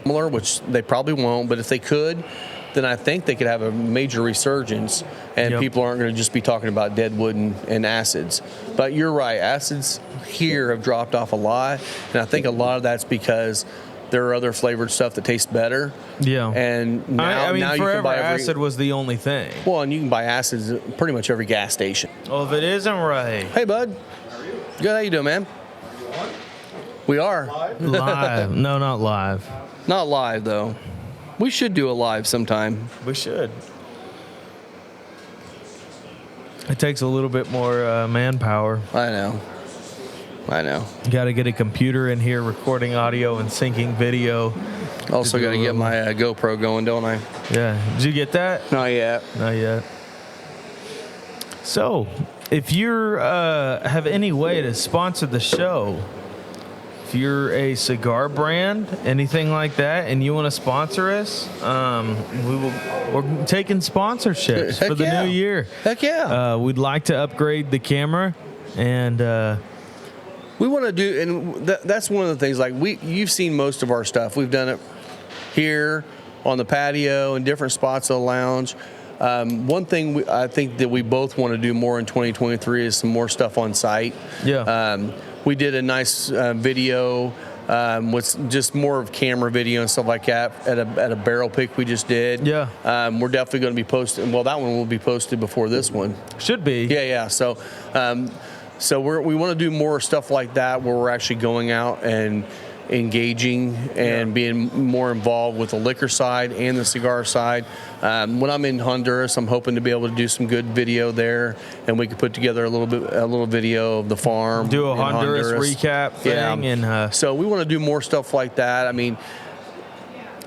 Similar, which they probably won't, but if they could, then I think they could have a major resurgence, and people aren't going to just be talking about Deadwood and acids. But you're right, acids here have dropped off a lot, and I think a lot of that's because there are other flavored stuff that tastes better. Yeah. And now, I mean, now you forever can buy acid was the only thing. well, and you can buy acids at pretty much every gas station. Well, if it isn't right. Hey, bud. How are you? Good. How you doing, man? We are. Live. No, not live. Not live, though. We should do a live sometime. We should. It takes a little bit more manpower. I know. You got to get a computer in here recording audio and syncing video. Also got to get my GoPro going, don't I? Yeah. Did you get that? Not yet. Not yet. So, if you're have any way to sponsor the show, if you're a cigar brand, anything like that, and you want to sponsor us, we're taking sponsorships for the new year. Heck yeah. We'd like to upgrade the camera, and We want to do, and that's one of the things. Like you've seen most of our stuff. We've done it here on the patio and different spots of the lounge. One thing I think that we both want to do more in 2023 is some more stuff on site. Yeah. We did a nice video with just more of camera video and stuff like that at a barrel pick we just did. Yeah. We're definitely going to be posting. Well, that one will be posted before this one. Should be. Yeah. So we want to do more stuff like that where we're actually going out and engaging and being more involved with the liquor side and the cigar side. When I'm in Honduras, I'm hoping to be able to do some good video there, and we could put together a little video of the farm. Do a in Honduras recap thing, and so we want to do more stuff like that. I mean,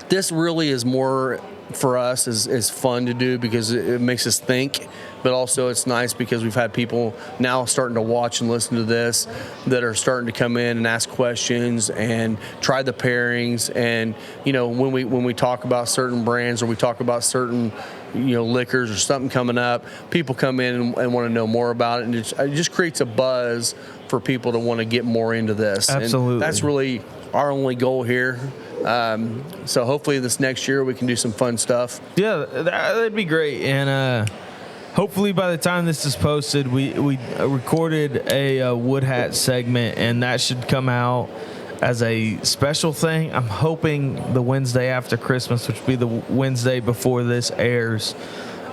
this really is more for us is fun to do because it makes us think, but also it's nice because we've had people now starting to watch and listen to this that are starting to come in and ask questions and try the pairings. And when we talk about certain brands or we talk about certain liquors or something coming up, people come in and want to know more about it, and it just creates a buzz for people to want to get more into this. Absolutely. And that's really our only goal here. So hopefully this next year we can do some fun stuff. Yeah, that'd be great. And hopefully by the time this is posted, we recorded a wood hat segment, and that should come out as a special thing. I'm hoping the Wednesday after Christmas, which would be the Wednesday before this airs.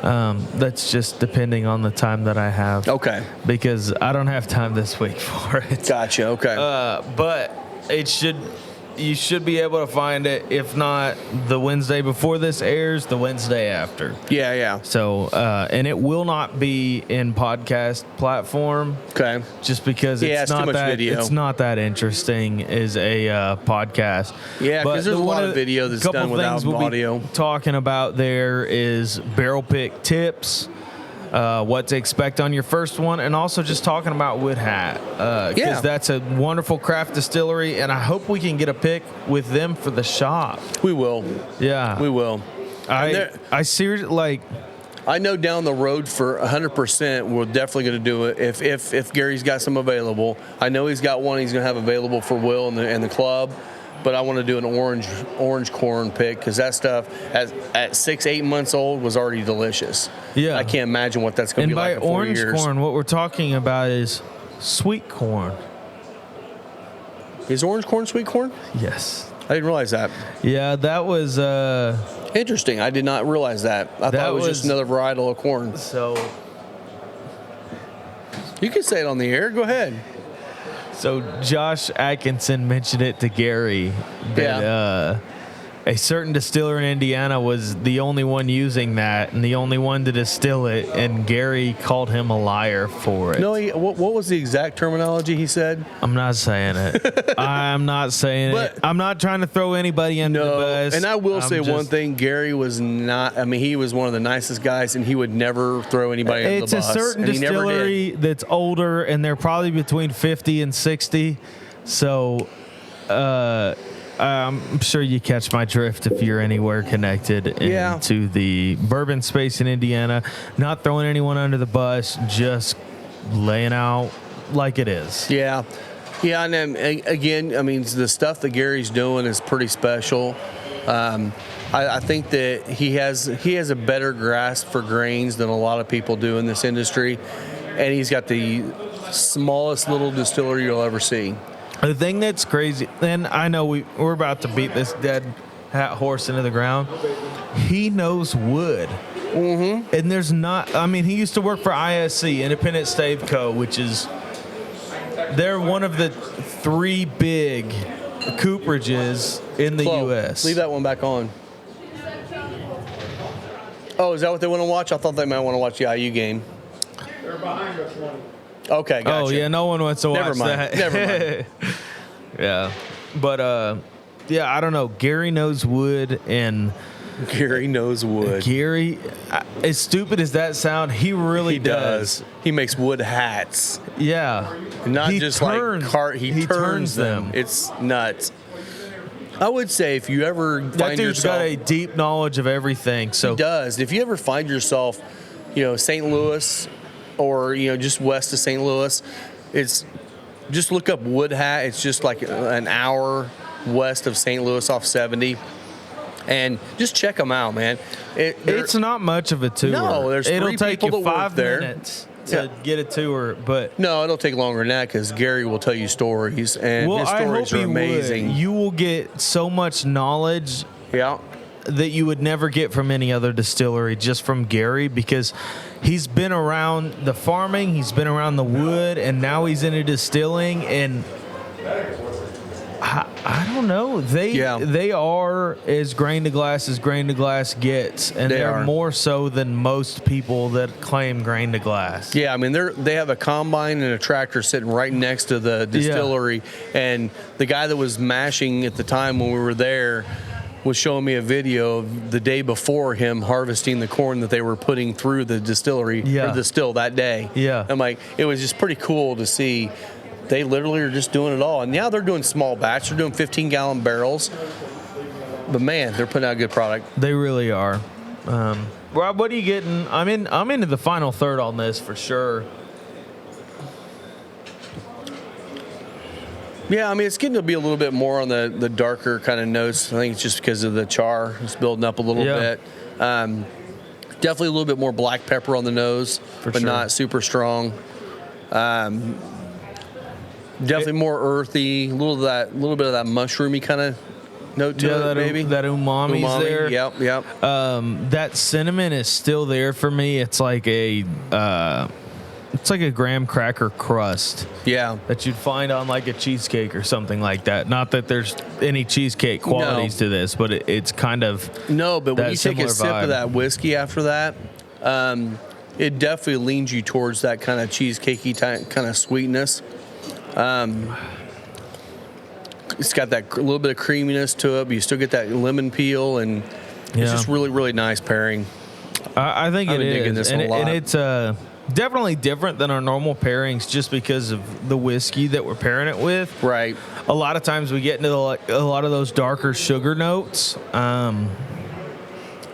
That's just depending on the time that I have. Okay. Because I don't have time this week for it. Gotcha. Okay. But you should be able to find it. If not the Wednesday before this airs, the Wednesday after. Yeah. So, and it will not be in podcast platform. Okay. Just because it's not too much that video. It's not that interesting as a podcast. Yeah, because there's a lot of video that's done without audio. Talking about there is barrel pick tips. What to expect on your first one, and also just talking about Wood Hat, because that's a wonderful craft distillery, and I hope we can get a pick with them for the shop. We will. Yeah, we will. I seriously I know down the road for 100%, we're definitely going to do it if Gary's got some available. I know he's got one he's going to have available for Will and the club. But I want to do an orange corn pick because that stuff at 6-8 months old was already delicious. Yeah, I can't imagine what that's going to be like in 4 years. And by orange corn, what we're talking about is sweet corn. Is orange corn sweet corn? Yes. I didn't realize that. Yeah, that was interesting. I did not realize that. I thought it was just another varietal of corn. So you can say it on the air. Go ahead. So Josh Atkinson mentioned it to Gary that a certain distiller in Indiana was the only one using that and the only one to distill it, and Gary called him a liar for it. No, what was the exact terminology he said? I'm not saying it. I'm not saying it. I'm not trying to throw anybody under the bus. And I will say one thing, Gary was not, he was one of the nicest guys, and he would never throw anybody under the bus. It's a certain distillery that's older, and they're probably between 50 and 60. So, I'm sure you catch my drift if you're anywhere connected into the bourbon space in Indiana. Not throwing anyone under the bus, just laying out like it is. Yeah. Yeah, and then, again, the stuff that Gary's doing is pretty special. I think that he has a better grasp for grains than a lot of people do in this industry, and he's got the smallest little distillery you'll ever see. The thing that's crazy, and I know we're about to beat this dead hat horse into the ground. He knows wood. Mm-hmm. And there's not, he used to work for ISC, Independent Stave Co., which is, they're one of the 3 big cooperages in the U.S. Leave that one back on. Oh, is that what they want to watch? I thought they might want to watch the IU game. They're behind us one. Okay, gotcha. Oh, yeah, no one wants to watch that. Never mind. Yeah. But, I don't know. Gary knows wood, and Gary knows wood. Gary, as stupid as that sound, he really does. He makes wood hats. Yeah. Not he just turns, like cart. He turns them. It's nuts. I would say if you ever find that dude's yourself, got a deep knowledge of everything. So he does. If you ever find yourself, St. Louis, or just west of St. Louis, it's just look up Wood Hat. It's just like an hour west of St. Louis off 70, and just check them out, man. It's not much of a tour. No, it'll take you 5 there. minutes to get a tour, but no, it'll take longer than that because Gary will tell you stories, and his stories are amazing. You will get so much knowledge. Yeah. That you would never get from any other distillery, just from Gary, because he's been around the farming, he's been around the wood, and now he's into distilling. And I don't know. They are as grain to glass gets, and they're more so than most people that claim grain to glass. Yeah, I mean they have a combine and a tractor sitting right next to the distillery, and the guy that was mashing at the time when we were there was showing me a video of the day before him harvesting the corn that they were putting through the distillery or the still that day. Yeah, I'm like, it was just pretty cool to see. They literally are just doing it all. And now they're doing small batch. They're doing 15-gallon barrels. But, man, they're putting out a good product. They really are. Rob, what are you getting? I'm into the final third on this for sure. Yeah, I mean, it's getting to be a little bit more on the darker kind of notes. I think it's just because of the char. It's building up a little bit. Definitely a little bit more black pepper on the nose, but not super strong. Definitely more earthy, a little bit of that mushroomy kind of note to it, maybe. That umami's there. Yep. That cinnamon is still there for me. It's like a graham cracker crust. Yeah. That you'd find on like a cheesecake or something like that. Not that there's any cheesecake qualities to this, but it's kind of but when you take a sip vibe of that whiskey after that, it definitely leans you towards that kind of cheesecakey kind of sweetness. It's got that little bit of creaminess to it, but you still get that lemon peel, and it's just really, really nice pairing. I think it is. Digging this a lot. And it's definitely different than our normal pairings just because of the whiskey that we're pairing it with. Right. A lot of times we get into a lot of those darker sugar notes.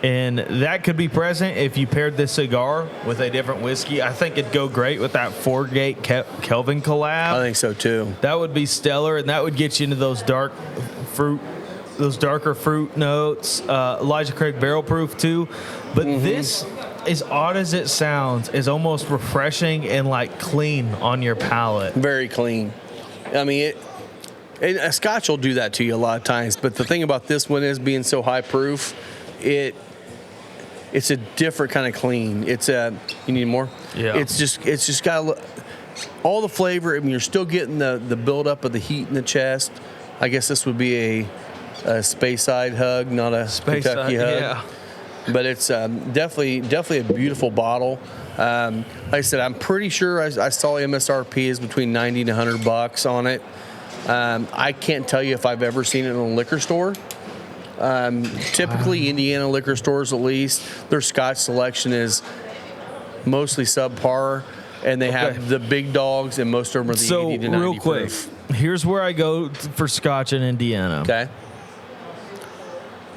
And that could be present if you paired this cigar with a different whiskey. I think it'd go great with that 4-Gate Kelvin collab. I think so too. That would be stellar, and that would get you into those darker fruit notes. Elijah Craig barrel proof too. But this, as odd as it sounds, is almost refreshing and like clean on your palate. Very clean. I mean, a Scotch will do that to you a lot of times. But the thing about this one is being so high proof, it's a different kind of clean. You need more? Yeah. It's just got all the flavor. I mean, you're still getting the buildup of the heat in the chest. I guess this would be a Speyside hug, not a Kentucky hug. Yeah. But it's definitely a beautiful bottle. Like I said, I'm pretty sure I saw MSRP is between $90 and $100 on it. I can't tell you if I've ever seen it in a liquor store. Typically, Indiana liquor stores, at least, their Scotch selection is mostly subpar, and they have the big dogs, and most of them are the 80 to 90 real quick, proof. Here's where I go for Scotch in Indiana. Okay.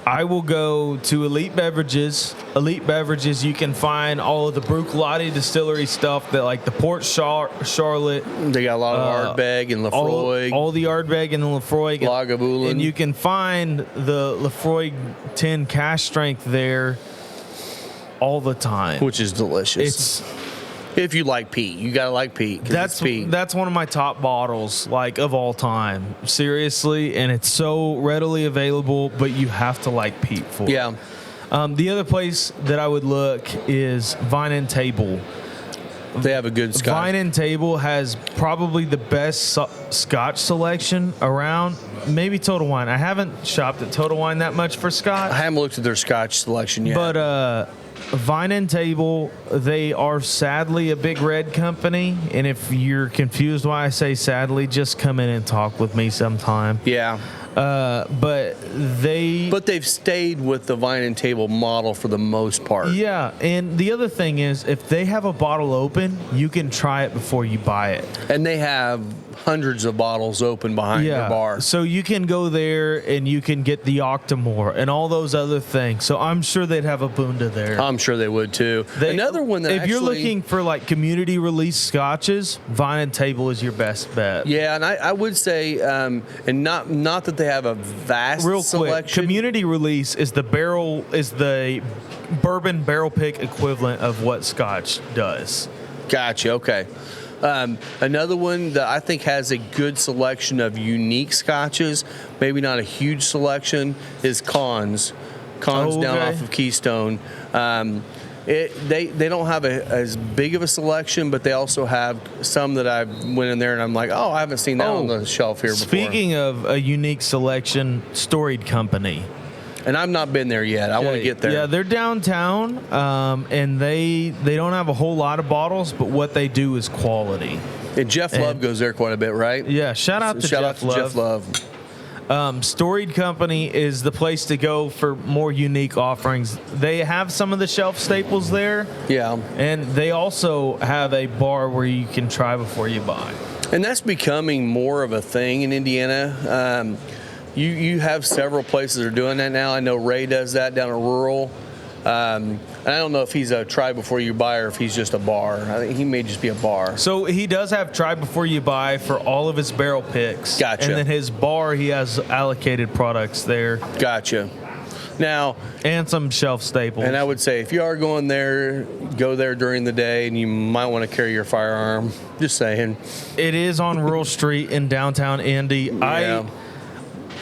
I will go to Elite Beverages. Elite Beverages, you can find all of the Bruichladdich distillery stuff that like the Port Charlotte. They got a lot of Ardbeg and Lefroy. All the Ardbeg and the Lefroy. Lagavulin. And you can find the Lefroy 10 cash strength there all the time. Which is delicious. If you like peat, you gotta like peat. That's one of my top bottles, like of all time. Seriously, and it's so readily available, but you have to like peat for it. Yeah. The other place that I would look is Vine and Table. They have a good Scotch. Vine and Table has probably the best Scotch selection around. Maybe Total Wine. I haven't shopped at Total Wine that much for Scotch. I haven't looked at their Scotch selection yet. But Vine and Table, they are sadly a Big Red company. And if you're confused why I say sadly, just come in and talk with me sometime. Yeah. But they've stayed with the Vine and Table model for the most part. Yeah, and the other thing is, if they have a bottle open, you can try it before you buy it. And they have hundreds of bottles open behind their bar. So you can go there and you can get the Octomore and all those other things. So I'm sure they'd have a Bunda there. I'm sure they would too. Another one that if you're looking for like community release scotches, Vine and Table is your best bet. Yeah, and I would say, and not that they have a vast selection. Community release is the bourbon barrel pick equivalent of what Scotch does. Gotcha. Okay. Another one that I think has a good selection of unique scotches, maybe not a huge selection, is Cons. Cons down off of Keystone. They don't have as big of a selection, but they also have some that I went in there and I'm like, oh, I haven't seen that on the shelf here before. Speaking of a unique selection, Storied Company. And I've not been there yet. I want to get there. Yeah, they're downtown, and they don't have a whole lot of bottles, but what they do is quality. And Jeff Love goes there quite a bit, right? Yeah, shout out to Jeff Love. Storied Company is the place to go for more unique offerings. They have some of the shelf staples there. Yeah. And they also have a bar where you can try before you buy. And that's becoming more of a thing in Indiana. You have several places that are doing that now. I know Ray does that down at Rural. And I don't know if he's a try before you buy or if he's just a bar. I think he may just be a bar. So he does have try before you buy for all of his barrel picks. Gotcha. And then his bar, he has allocated products there. Gotcha. Now, and some shelf staples. And I would say if you are going there, go there during the day, and you might want to carry your firearm. Just saying. It is on Rural Street in downtown Indy. Yeah.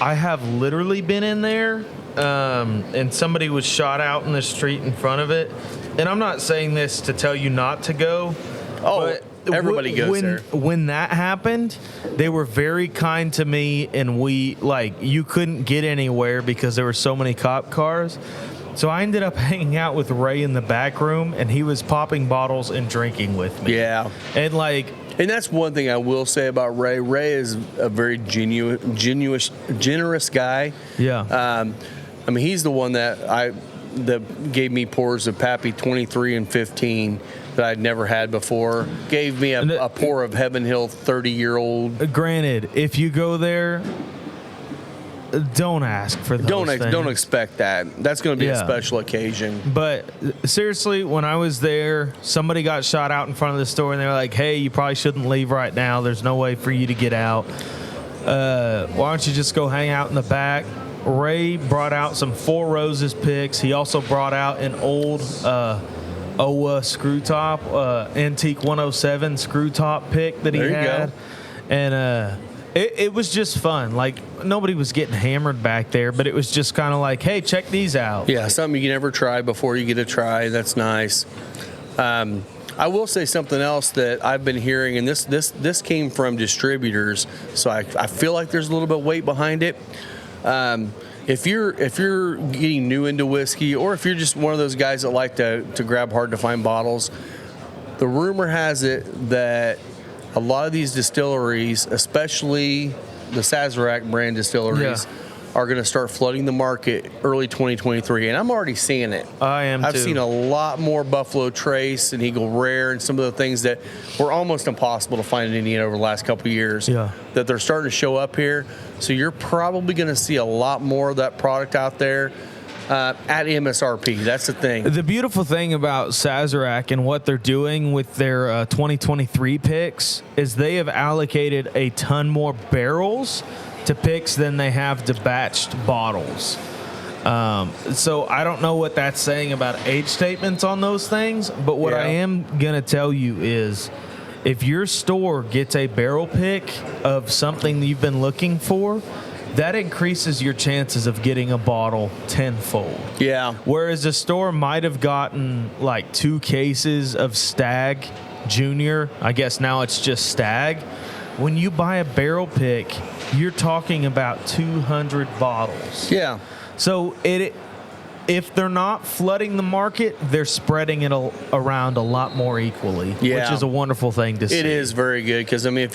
I have literally been in there, and somebody was shot out in the street in front of it. And I'm not saying this to tell you not to go. Oh, everybody goes there. When that happened, they were very kind to me, and you couldn't get anywhere because there were so many cop cars. So I ended up hanging out with Ray in the back room, and he was popping bottles and drinking with me. Yeah. And that's one thing I will say about Ray. Ray is a very generous guy. Yeah. I mean, he's the one that gave me pours of Pappy 23 and 15 that I'd never had before. Gave me a pour of Heaven Hill 30-year-old. Granted, if you go there, don't ask for those things. Don't expect that. That's going to be a special occasion. But seriously, when I was there, somebody got shot out in front of the store, and they were like, hey, you probably shouldn't leave right now. There's no way for you to get out. Why don't you just go hang out in the back? Ray brought out some Four Roses picks. He also brought out an old OWA screw top, Antique 107 screw top pick that he had. And it was just fun. Like, nobody was getting hammered back there, but it was just kind of like, hey, check these out. Yeah, something you can never try before you get a try. That's nice. I will say something else that I've been hearing, and this came from distributors, so I feel like there's a little bit of weight behind it. If you're getting new into whiskey, or if you're just one of those guys that like to grab hard to find bottles, the rumor has it that a lot of these distilleries, especially the Sazerac brand distilleries, are going to start flooding the market early 2023, and I'm already seeing it. I've seen a lot more Buffalo Trace and Eagle Rare and some of the things that were almost impossible to find in Indiana over the last couple of years. Yeah. That they're starting to show up here. So you're probably going to see a lot more of that product out there at MSRP. That's the thing. The beautiful thing about Sazerac and what they're doing with their 2023 picks is they have allocated a ton more barrels to picks than they have to batched bottles. So I don't know what that's saying about age statements on those things, but what I am going to tell you is if your store gets a barrel pick of something you've been looking for, that increases your chances of getting a bottle tenfold. Yeah. Whereas a store might have gotten like 2 cases of Stag Junior, I guess now it's just Stag. When you buy a barrel pick, you're talking about 200 bottles. Yeah. So if they're not flooding the market, they're spreading it around a lot more equally, which is a wonderful thing to see. It is very good because, I mean,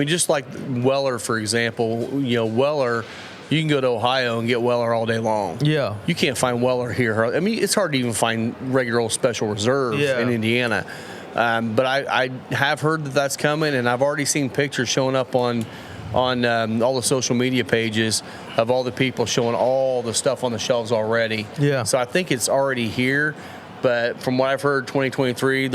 just like Weller, for example, Weller, you can go to Ohio and get Weller all day long. Yeah. You can't find Weller here. I mean, it's hard to even find regular old Special Reserve in Indiana. But I have heard that that's coming, and I've already seen pictures showing up on all the social media pages of all the people showing all the stuff on the shelves already. Yeah. So I think it's already here, but from what I've heard, 2023,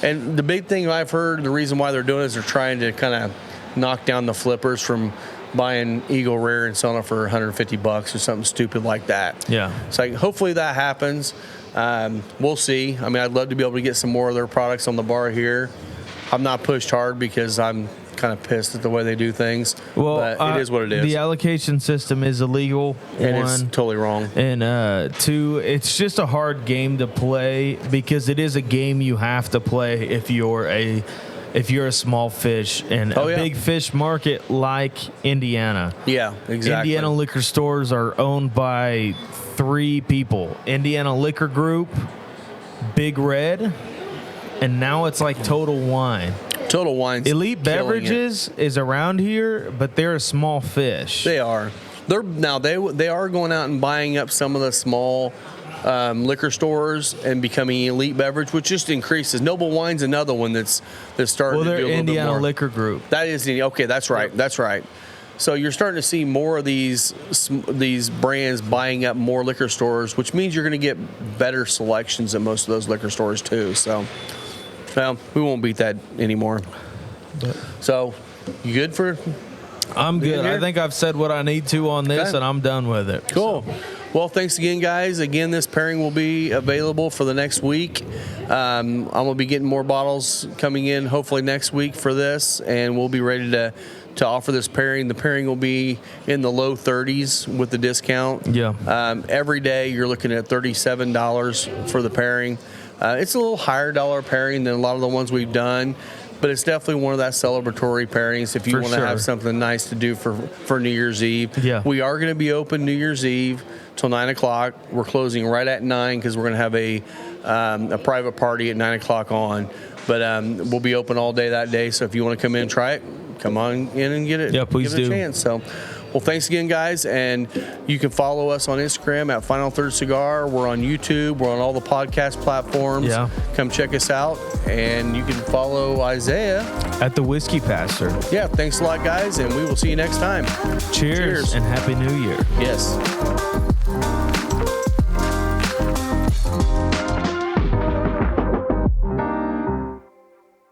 and the big thing I've heard, the reason why they're doing it is they're trying to kind of knock down the flippers from buying Eagle Rare and selling it for $150 or something stupid like that. Yeah. So hopefully that happens. We'll see. I mean, I'd love to be able to get some more of their products on the bar here. I'm not pushed hard because I'm kind of pissed at the way they do things. Well, but it is what it is. The allocation system is illegal. and one. it's totally wrong. And two, it's just a hard game to play because it is a game you have to play if you're a small fish in a big fish market like Indiana. Yeah, exactly. Indiana liquor stores are owned by 3 people: Indiana Liquor Group, Big Red, and now it's like Total Wine. Total Wine's Elite Beverages is around here, but they're a small fish. They are. They are going out and buying up some of the small liquor stores and becoming Elite Beverage, which just increases. Noble Wine's another one that's starting to do a Well, they're little bit Indiana more. Liquor Group. That is okay. That's right. That's right. So you're starting to see more of these brands buying up more liquor stores, which means you're going to get better selections at most of those liquor stores too. So, well, we won't beat that anymore. So, you good for? I'm good. here? I think I've said what I need to on this, Okay. and I'm done with it. Cool. Well, thanks again, guys. Again, this pairing will be available for the next week. I'm going to be getting more bottles coming in hopefully next week for this, and we'll be ready to offer this pairing. The pairing will be in the low 30s with the discount. Yeah. Every day you're looking at $37 for the pairing. It's a little higher dollar pairing than a lot of the ones we've done, but it's definitely one of that celebratory pairings if you For want to sure. have something nice to do for New Year's Eve. Yeah. We are going to be open New Year's Eve till 9 o'clock. We're closing right at 9 because we're going to have a private party at 9 o'clock on. But we'll be open all day that day. So if you want to come in and try it, come on in and get it. Yeah, please give it do. a chance. So, well, thanks again, guys. And you can follow us on Instagram at Final Third Cigar. We're on YouTube. We're on all the podcast platforms. Yeah. Come check us out. And you can follow Isaiah At the Whiskey Pastor. Yeah, thanks a lot, guys, and we will see you next time. Cheers. Cheers. And Happy New Year. Yes.